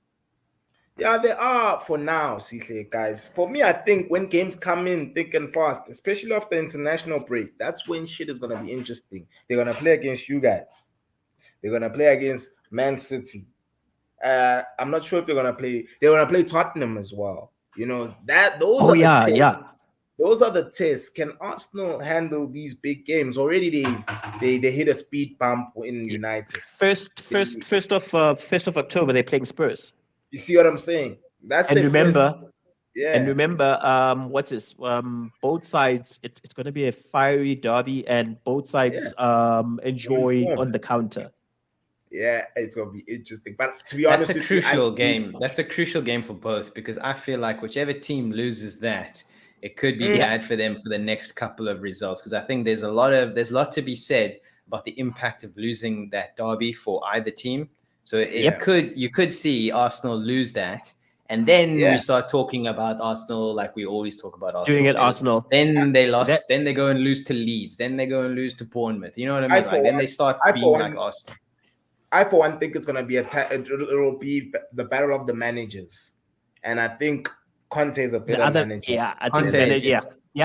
Yeah, they are for now, Sihle, guys. For me, I think when games come in thick and fast, especially after international break, that's when shit is gonna be interesting. They're gonna play against you guys. They're gonna play against Man City. I'm not sure if they're gonna play. They're gonna play Tottenham as well. You know that those are the tests. Those are the tests. Can Arsenal handle these big games? Already they hit a speed bump in United. First of October, they're playing Spurs. You see what I'm saying? That's and remember, what's this? Both sides. It's going to be a fiery derby, and both sides enjoy on the counter. Yeah, it's gonna be interesting. But to be honest, that's a crucial game. That's a crucial game for both, because I feel like whichever team loses that, it could be bad for them for the next couple of results. Because I think there's a lot to be said about the impact of losing that derby for either team. So you could see Arsenal lose that, and then we start talking about Arsenal like we always talk about Arsenal. Doing it Arsenal. Then they lost. Then they go and lose to Leeds. Then they go and lose to Bournemouth. You know what I mean? Then they start being like Arsenal. I, for one, think it's going to be it'll be the battle of the managers. And I think Conte is a better manager. Yeah, I think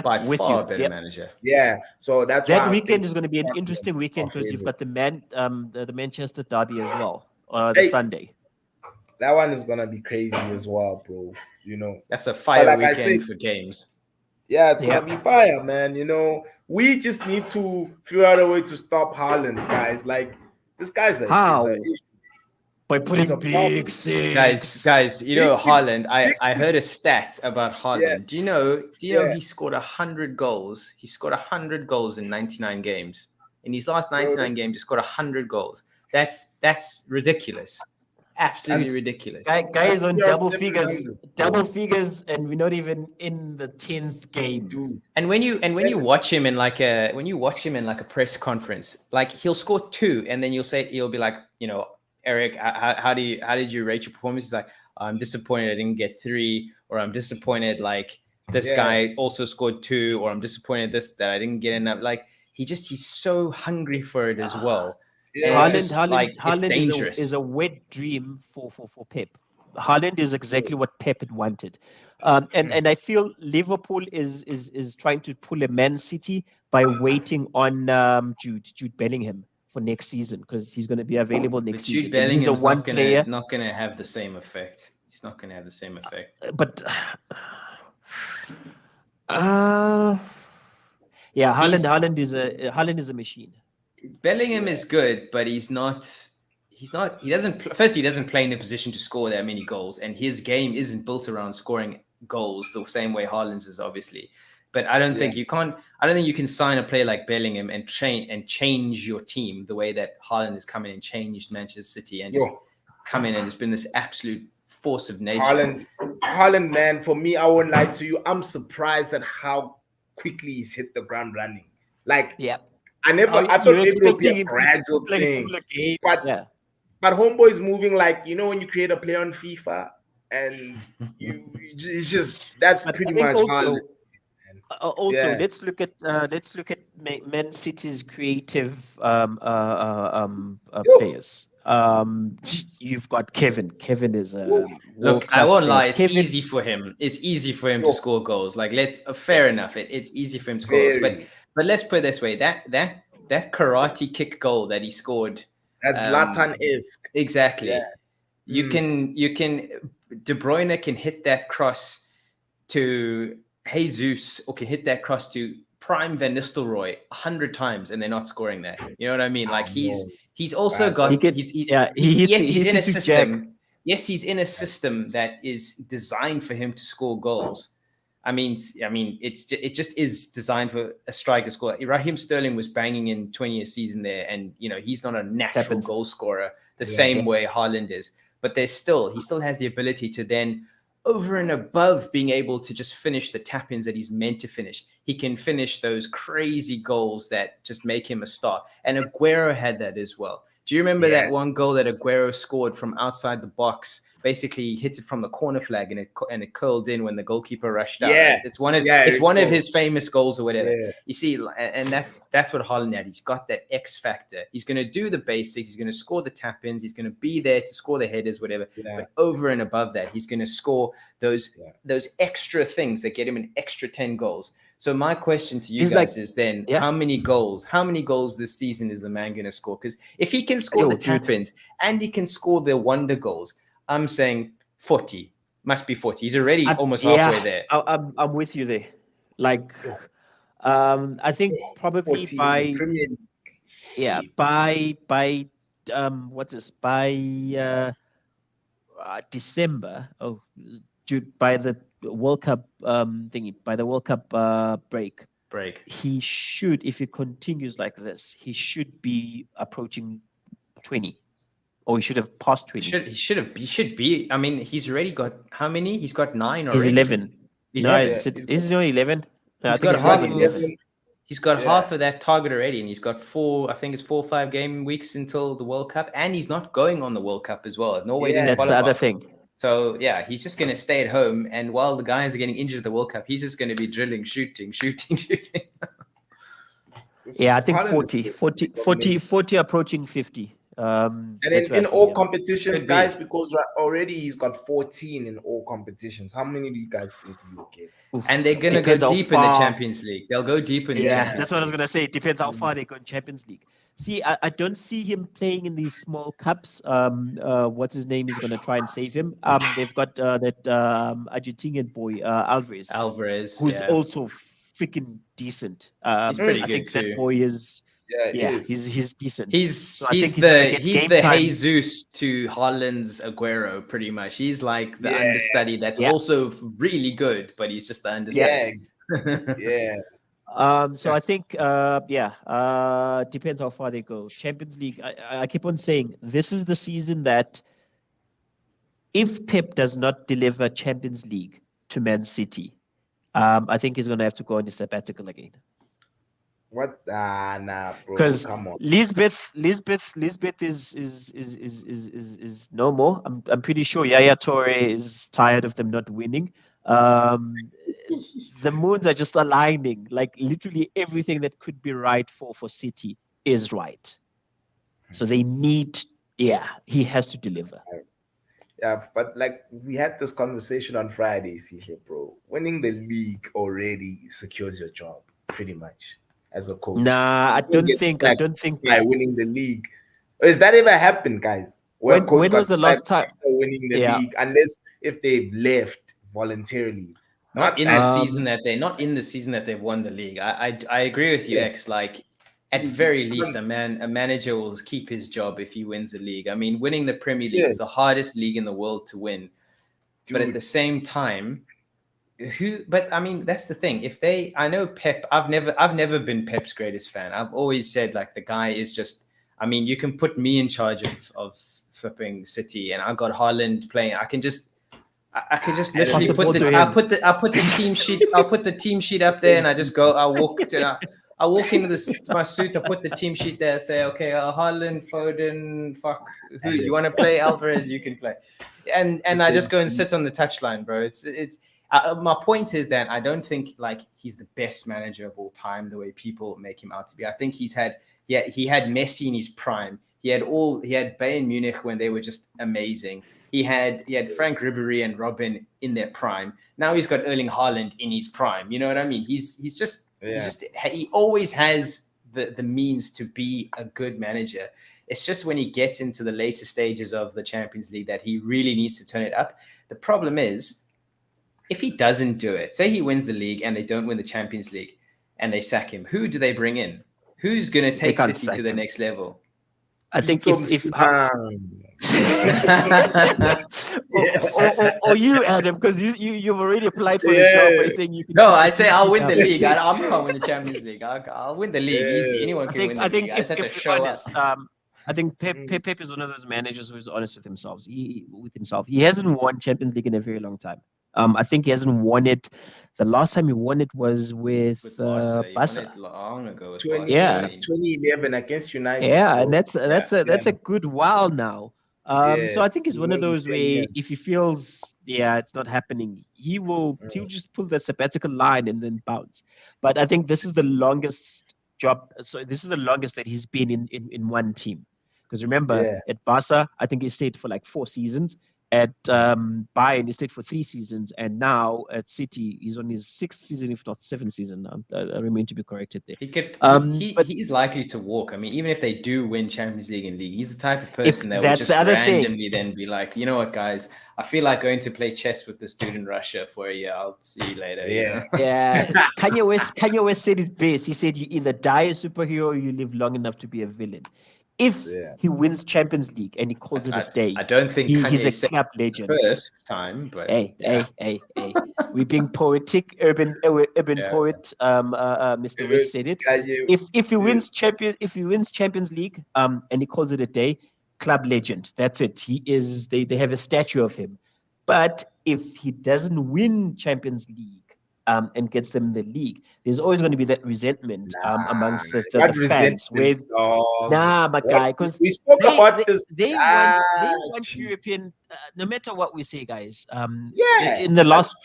by far better manager. Yeah, so that's that weekend is going to be an interesting weekend, because you've got the Manchester derby as well, the Sunday. That one is going to be crazy as well, bro. You know, that's a fire weekend for games. Yeah, it's going to be fire, man. You know, we just need to figure out a way to stop Haaland, guys. Like, this guy's by putting big six. Guys, you know Haaland. I heard a stat about Haaland. Yeah. Do you know he scored 100 goals? He scored 100 goals in 99 games. In his last 99 games, he scored 100 goals. That's ridiculous. Absolutely ridiculous. Guy is on double figures, and we're not even in the 10th game. Dude. And when you watch him in like a press conference, like he'll score 2, and then you'll be like, you know, Eric, how did you rate your performance? He's like, I'm disappointed I didn't get 3, or I'm disappointed like this guy also scored 2, or I'm disappointed that I didn't get enough. Like he's so hungry for it as well. Haaland is a wet dream for Pep. Haaland is exactly what Pep had wanted. And I feel Liverpool is trying to pull a Man City by waiting on Jude Bellingham for next season, because he's going to be available next season. Jude Bellingham is not going to have the same effect. He's not going to have the same effect. But Haaland is a machine. Bellingham is good, but he doesn't play in a position to score that many goals, and his game isn't built around scoring goals the same way Haaland's is, obviously. But I don't think you can sign a player like Bellingham and change your team the way that Haaland has come in and changed Manchester City and just come in and just been this absolute force of nature. Haaland, man, for me, I won't lie to you, I'm surprised at how quickly he's hit the ground running. Like, I thought maybe it would be a gradual thing. But Homeboy is moving like, you know, when you create a player on FIFA and it's just, that's pretty much Haaland. Also, let's look at Man City's creative players. You've got Kevin. Kevin is a look. I won't lie. It's Kevin, easy for him. It's easy for him to score goals. Like fair enough. It's easy for him to score goals. But let's put it this way: that karate kick goal that he scored, as Zlatan-esque. Exactly. Yeah. You can De Bruyne can hit that cross to Jesus, or can hit that cross to prime Van Nistelrooy 100 times, and they're not scoring that. You know what I mean? Like he's also got he's in a system. Yes, he's in a system that is designed for him to score goals. I mean, it just is designed for a striker score. Raheem Sterling was banging in 20 a season there, and he's not a natural goal scorer the same way Haaland is. But he still has the ability to then, over and above being able to just finish the tap-ins that he's meant to finish, he can finish those crazy goals that just make him a star. And Aguero had that as well. Do you remember that one goal that Aguero scored from outside the box? Basically, he hits it from the corner flag and it curled in when the goalkeeper rushed out. Yeah. It's one of his famous goals or whatever. Yeah. You see, and that's what Haaland had. He's got that X factor. He's going to do the basics. He's going to score the tap-ins. He's going to be there to score the headers, whatever. Yeah. But over and above that, he's going to score those extra things that get him an extra 10 goals. So my question to you guys is then, how many goals this season is the man going to score? Because if he can score the tap-ins and he can score the wonder goals, I'm saying 40. Must be 40. He's already almost halfway there. I'm with you there. Like, I think probably by December. By the World Cup by the World Cup break, he should, if he continues like this, he should be approaching 20. Or he should have passed 20. He should be. I mean, he's already got how many? He's got 9 already. He's 11. No, is he only 11? No, he's got half. He's got half of that target already, and he's got 4 or 5 game weeks until the World Cup, and he's not going on the World Cup as well. Norway didn't qualify. That's the other thing. So he's just going to stay at home, and while the guys are getting injured at the World Cup, he's just going to be drilling, shooting. I think 40 approaching 50. And in all competitions, guys, because already he's got 14 in all competitions. How many do you guys think he will get? And they're going to go deep in the Champions League. They'll go deep in the Champions League. That's what I was going to say. It depends how far they go in Champions League. See, I don't see him playing in these small cups. What's his name is going to try and save him. They've got that Argentinian boy, Alvarez, who's also freaking decent. He's pretty good I think too. That boy is... he's decent. He's the Jesus to Haaland's Aguero, pretty much. He's like the understudy that's also really good, but he's just the understudy. So I think depends how far they go. Champions League, I keep on saying this is the season that if Pep does not deliver Champions League to Man City, I think he's going to have to go on his sabbatical again. What? Nah, bro. Because come on. Lisbeth is no more. I'm pretty sure Yaya Toure is tired of them not winning. The moons are just aligning. Like literally everything that could be right for City is right. So they need. He has to deliver. Yeah, but like we had this conversation on Friday, CJ, bro. Winning the league already secures your job, pretty much. As a coach, I don't think by winning the league. Is that ever happened, guys? When was the last time winning the league? Unless if they left voluntarily, not in the season that they've won the league. I agree with you, X. Like at very least, a manager will keep his job if he wins the league. I mean, winning the Premier League is the hardest league in the world to win, but at the same time. But I mean, that's the thing. I know Pep. I've never been Pep's greatest fan. I've always said like the guy is just. I mean, you can put me in charge of flipping City, and I got Haaland playing. I can just literally put the team sheet. I'll put the team sheet up there, and I just go. I walk into my suit. I put the team sheet there. Say, okay, Haaland, Foden, who you want to play? Alvarez, you can play, and I just go and sit on the touchline, bro. It's. my point is that I don't think like he's the best manager of all time the way people make him out to be. I think he had Messi in his prime. He had Bayern Munich when they were just amazing. He had Frank Ribery and Robin in their prime. Now he's got Erling Haaland in his prime. You know what I mean? He always has the means to be a good manager. It's just when he gets into the later stages of the Champions League that he really needs to turn it up. The problem is, if he doesn't do it, say he wins the league and they don't win the Champions League and they sack him, who do they bring in? Who's going to take City to the next level? I think if or you, Adam, because you've already applied for the job by saying you can. No, I say I'll win the league. I'm not win the Champions League. I'll win the league easy. Anyone can win the league. I just have to show up. I think Pep is one of those managers who's honest with himself. He hasn't won Champions League in a very long time. I think he hasn't won it. The last time he won it was with Barca. Long ago. 2011 against United. Yeah, and that's a good while now. So I think it's one of those where if he feels it's not happening, he'll just pull that sabbatical line and then bounce. But I think this is the longest job. So this is the longest that he's been in one team. Because remember, at Barca, I think he stayed for like 4 seasons. At Bayern, he stayed for 3 seasons, and now at City, he's on his 6th season, if not 7th season. I remain to be corrected there. He's likely to walk. I mean, even if they do win Champions League and League, he's the type of person that would just randomly then be like, you know what, guys, I feel like going to play chess with this dude in Russia for a year. I'll see you later. Yeah. Kanye West said it best. He said, "You either die a superhero or you live long enough to be a villain." If he wins Champions League and he calls it a day, I don't think he's a club legend. First time, but hey, we're being poetic. Urban poet. Mr. West said it. If he wins Champions League, and he calls it a day, club legend. That's it. He is. They have a statue of him. But if he doesn't win Champions League, and gets them in the league, there's always going to be that resentment amongst the fans. My guy, because we spoke about this. They want European. No matter what we say, guys. In the last,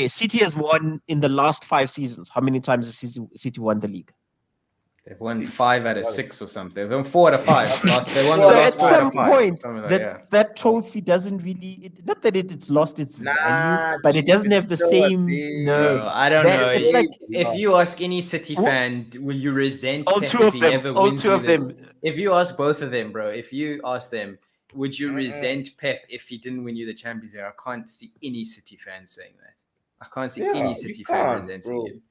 City has won in the last 5 seasons. How many times has City won the league? They've won 5 out of 6 or something. They've won 4 out of 5. At some point, that trophy doesn't really. Not that it's lost its value, but it doesn't have the same. No, I don't know. It's like if you ask any City fan, will you resent all Pep 2 of them? All 2 of them. If you ask both of them, bro, if you ask them, would you resent Pep if he didn't win you the Champions League? I can't see any City fan saying that. I can't see any City fan resenting him.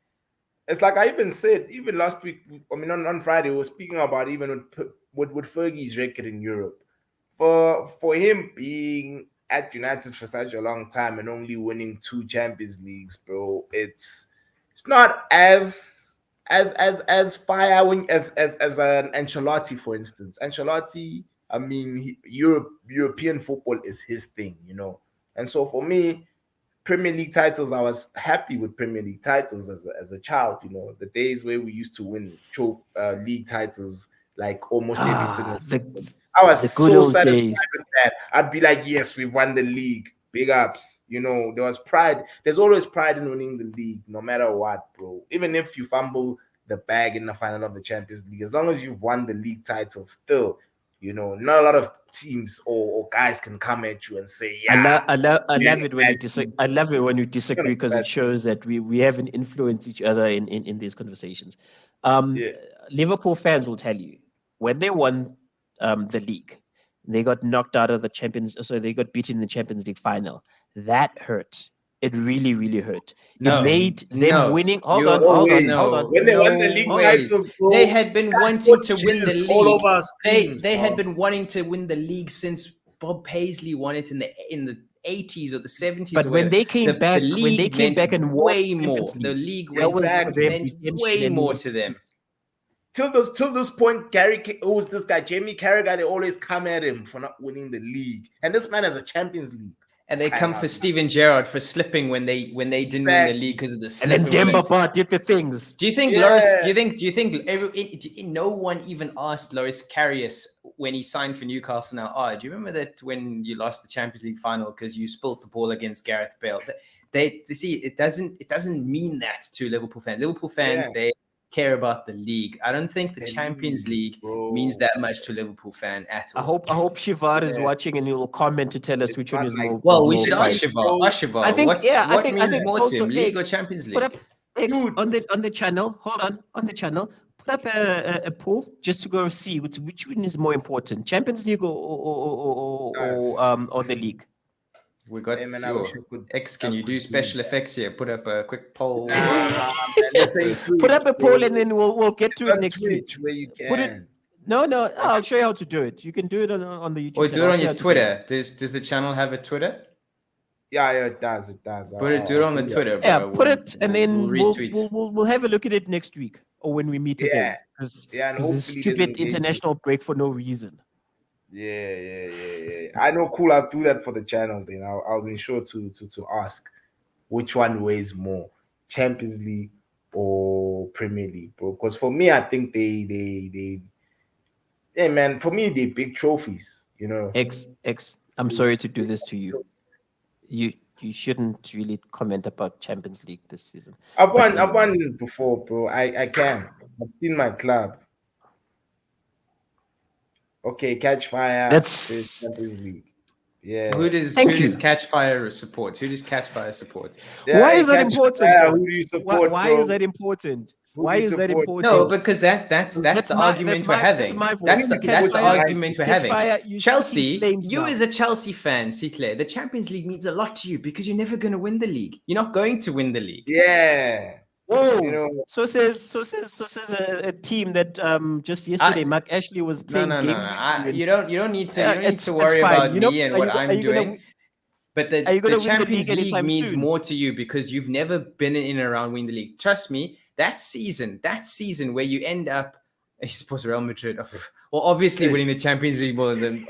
It's like I even said, even last week, I mean, on Friday, we were speaking about even with Fergie's record in Europe. For him being at United for such a long time and only winning 2 Champions Leagues, bro, it's not as fire as an Ancelotti, for instance. Ancelotti, I mean, European football is his thing, you know. And so for me, Premier League titles, I was happy with Premier League titles as a child, you know, the days where we used to win league titles like almost every single season. I was so satisfied with that. I'd be like, yes, we won the league. Big ups. You know, there was pride. There's always pride in winning the league, no matter what, bro. Even if you fumble the bag in the final of the Champions League, as long as you've won the league title, still, you know, not a lot of teams or guys can come at you and say, I love it when you disagree. I love it when you disagree because it shows that we haven't influenced each other in these conversations. Liverpool fans will tell you when they won the league, they got knocked out of the they got beaten in the Champions League final. That hurt. It really, really hurt. It made them winning. Hold on. When they won the league titles, bro, they had been wanting to win the league. They had been wanting to win the league since Bob Paisley won it in the 80s or the 70s. But when they came back, and won way more, the league meant way more to them. Till this point, who was this guy? Jamie Carragher, they always come at him for not winning the league. And this man has a Champions League. And they come for Steven Gerrard for slipping when they didn't win the league because of the slip. And then Demba Ba did the things. Do you think Loris? Do you think no one even asked Loris Karius when he signed for Newcastle? Now, do you remember that when you lost the Champions League final because you spilt the ball against Gareth Bale? They see it doesn't mean that to Liverpool fans. Liverpool fans they care about the league. I don't think the Champions League means that much to a Liverpool fan at all. I hope Shivar is watching and he will comment to tell us which one is more. Well, we should ask Shivar. I think what means think more to him, league or Champions League? On the channel. Hold on the channel. Put up a poll just to go see which one is more important, Champions League or the league. We got X. Can you do special effects here? Put up a quick poll. Put up a poll and then we'll get to it next week. Where you can. No, I'll show you how to do it. You can do it on the YouTube. Or do it on your Twitter. Does the channel have a Twitter? Yeah, it does. Do it on the Twitter. Bro. Yeah, put it and then we'll retweet. We'll have a look at it next week or when we meet again. And hopefully stupid international break for no reason. Yeah. I know. Cool. I'll do that for the channel. Then I'll be sure to ask which one weighs more, Champions League or Premier League, bro. Because for me, I think they man. For me, they big trophies. You know. X. I'm sorry to do this to you. You shouldn't really comment about Champions League this season. I've won before, bro. I can. I've seen my club. Okay, Catch Fire. That's Champions League. Yeah. Who does Catch Fire support? Who does Catch Fire support? Yeah, why is that important? Fire, who do you support? Why is that important? Why is that important? No, because that's the argument we're having. That's the argument we're having. Chelsea, you as a Chelsea fan, Sitle, the Champions League means a lot to you because you're never going to win the league. You're not going to win the league. Yeah. Whoa! You know, so says a team that just yesterday Mark Ashley was playing. No. You don't need to worry about me and what I'm doing. But the Champions League means more to you because you've never been in and around winning the league. Trust me, that season where you end up, I suppose Real Madrid, well, obviously winning the Champions League more than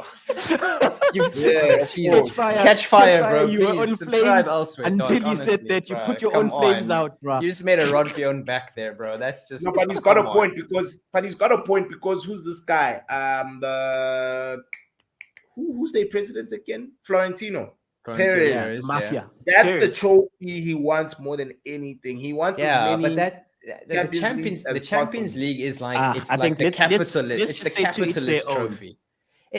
Catch Fire, bro. You were on subscribe elsewhere. Until you said that you put your own flames out, bro. You just made a rod for your own back there, bro. That's just but he's got a point because who's this guy? Who's the president again? Florentino Perez. Mafia. That's Perez. The trophy he wants more than anything. He wants the Champions League is like the capitalist trophy.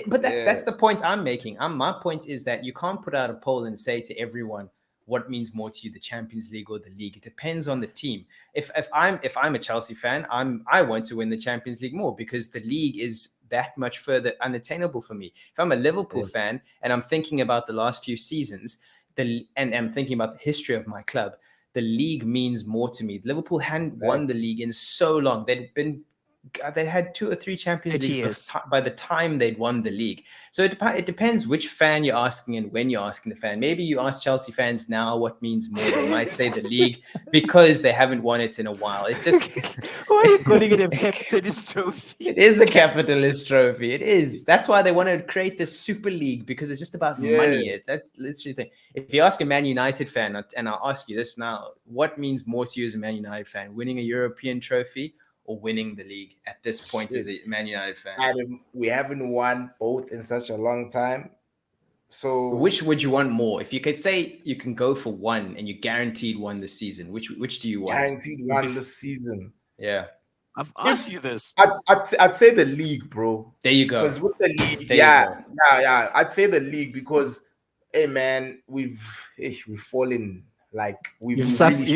But that's the point I'm making. My point is that you can't put out a poll and say to everyone what means more to you, the Champions League or the league. It depends on the team. If I'm a Chelsea fan, I want to win the Champions League more because the league is that much further unattainable for me. If I'm a Liverpool fan and I'm thinking about the last few seasons, and I'm thinking about the history of my club, the league means more to me. Liverpool hadn't won the league in so long. They had 2 or 3 Champions Leagues by the time they'd won the league. So it depends which fan you're asking and when you're asking the fan. Maybe you ask Chelsea fans now what means more. They might say the league because they haven't won it in a while. It just why are you calling it a capitalist trophy? It is a capitalist trophy. It is. That's why they want to create this Super League because it's just about money. That's literally the thing. If you ask a Man United fan, and I'll ask you this now, what means more to you as a Man United fan? Winning a European trophy or winning the league at this point as a Man United fan? Adam, we haven't won both in such a long time. So which would you want more? If you could say you can go for one and you guaranteed one this season, which do you want? Guaranteed one this season. Yeah. I've asked you this. I'd say the league, bro. There you go. Because with the league, yeah. I'd say the league because, hey man, we've fallen. Like we've suffered.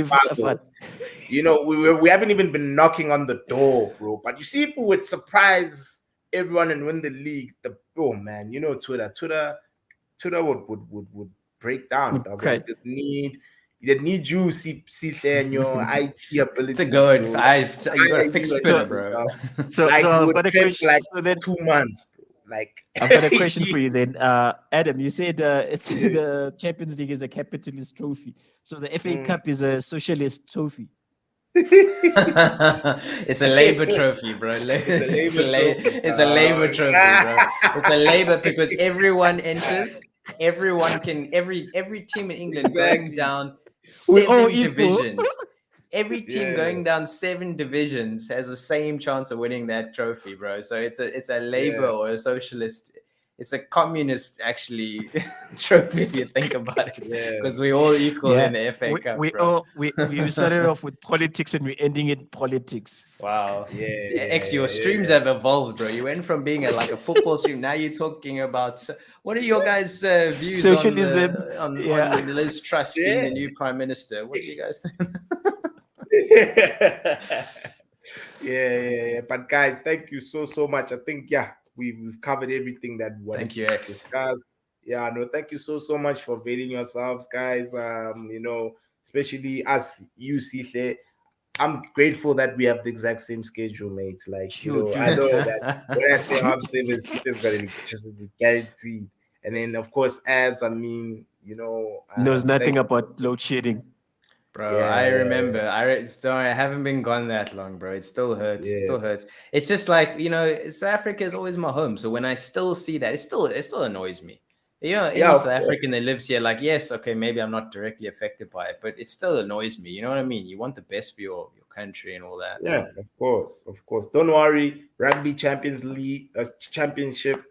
You know, we haven't even been knocking on the door, bro. But you see, if we would surprise everyone and win the league, man, you know, Twitter would break down. Okay. They need you, see there in your IT ability. It's a good 5. You got to fix Twitter, bro. So I've got a question. Like 2 months. Like I've got a question for you then. Adam, you said the Champions League is a capitalist trophy. So the FA Cup is a socialist trophy. It's a labor trophy, bro. It's a labor trophy, bro. It's a labor because everyone enters everyone can every team in England Exactly. going down We're all 7 equal. divisions. Every team going down 7 divisions has the same chance of winning that trophy, bro. So it's a Labour or a socialist. It's a communist actually trophy if you think about it, because we're all equal in the FA Cup. We started off with politics and we're ending in politics. Wow. Your streams have evolved, bro. You went from being a football stream. Now you're talking about what are your guys' views socialism on Liz Truss being the new prime minister? What do you guys think? But guys, thank you so much. I think we've covered everything that we wanted to discuss. Thank you so much for availing yourselves, guys. Especially us, UC. I'm grateful that we have the exact same schedule, mate. Like, I know that when I say half 7, it's gonna be just guaranteed. And then of course ads, knows nothing about load shedding. Bro, I remember. I haven't been gone that long, bro. It still hurts. It still hurts. It's just like, South Africa is always my home. So when I still see that, it still annoys me. Any South African that lives here, like, yes, okay, maybe I'm not directly affected by it, but it still annoys me. You know what I mean? You want the best for your country and all that. Yeah, of course. Don't worry. Rugby Champions League, Championship,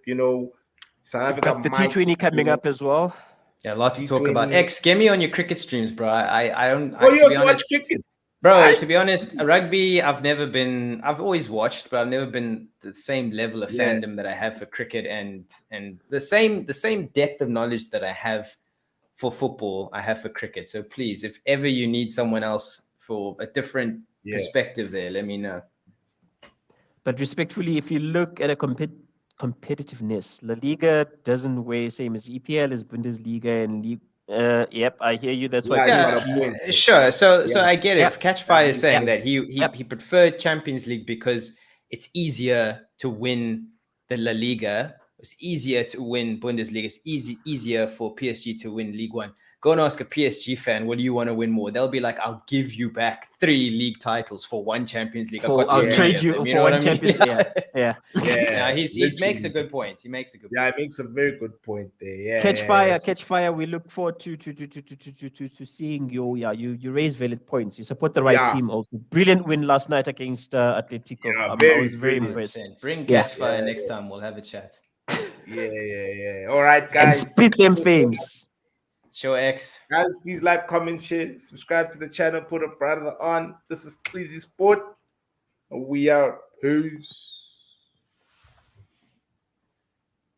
South Africa. Got the T20 coming up as well. Yeah, lots to talk about. X, get me on your cricket streams, bro. I don't. You also watch cricket, bro. To be honest, rugby, I've always watched, but I've never been the same level of fandom that I have for cricket, and the same depth of knowledge that I have for football, I have for cricket. So please, if ever you need someone else for a different perspective, there, let me know. But respectfully, if you look at a competitiveness, La Liga doesn't weigh same as EPL, as Bundesliga and League. Yep, I hear you. That's why. Sure. So I get it. Catchfire is saying that he preferred Champions League because it's easier to win the La Liga. It's easier to win Bundesliga. It's easier for PSG to win League One. Go and ask a PSG fan, what do you want to win more? They'll be like, I'll give you back 3 league titles for 1 Champions League. I'll trade you for 1 Champions League. Yeah. He makes a good point. He makes a very good point there. Catch fire. We look forward to seeing you. You raise valid points. You support the right team also. Brilliant win last night against Atletico. I was very impressed. Bring Catch Fire next time. We'll have a chat. All right, guys. And split them fames. Show X. Guys, please like, comment, share, subscribe to the channel, put a brother on. This is Pleasy Sport. We are. Peace.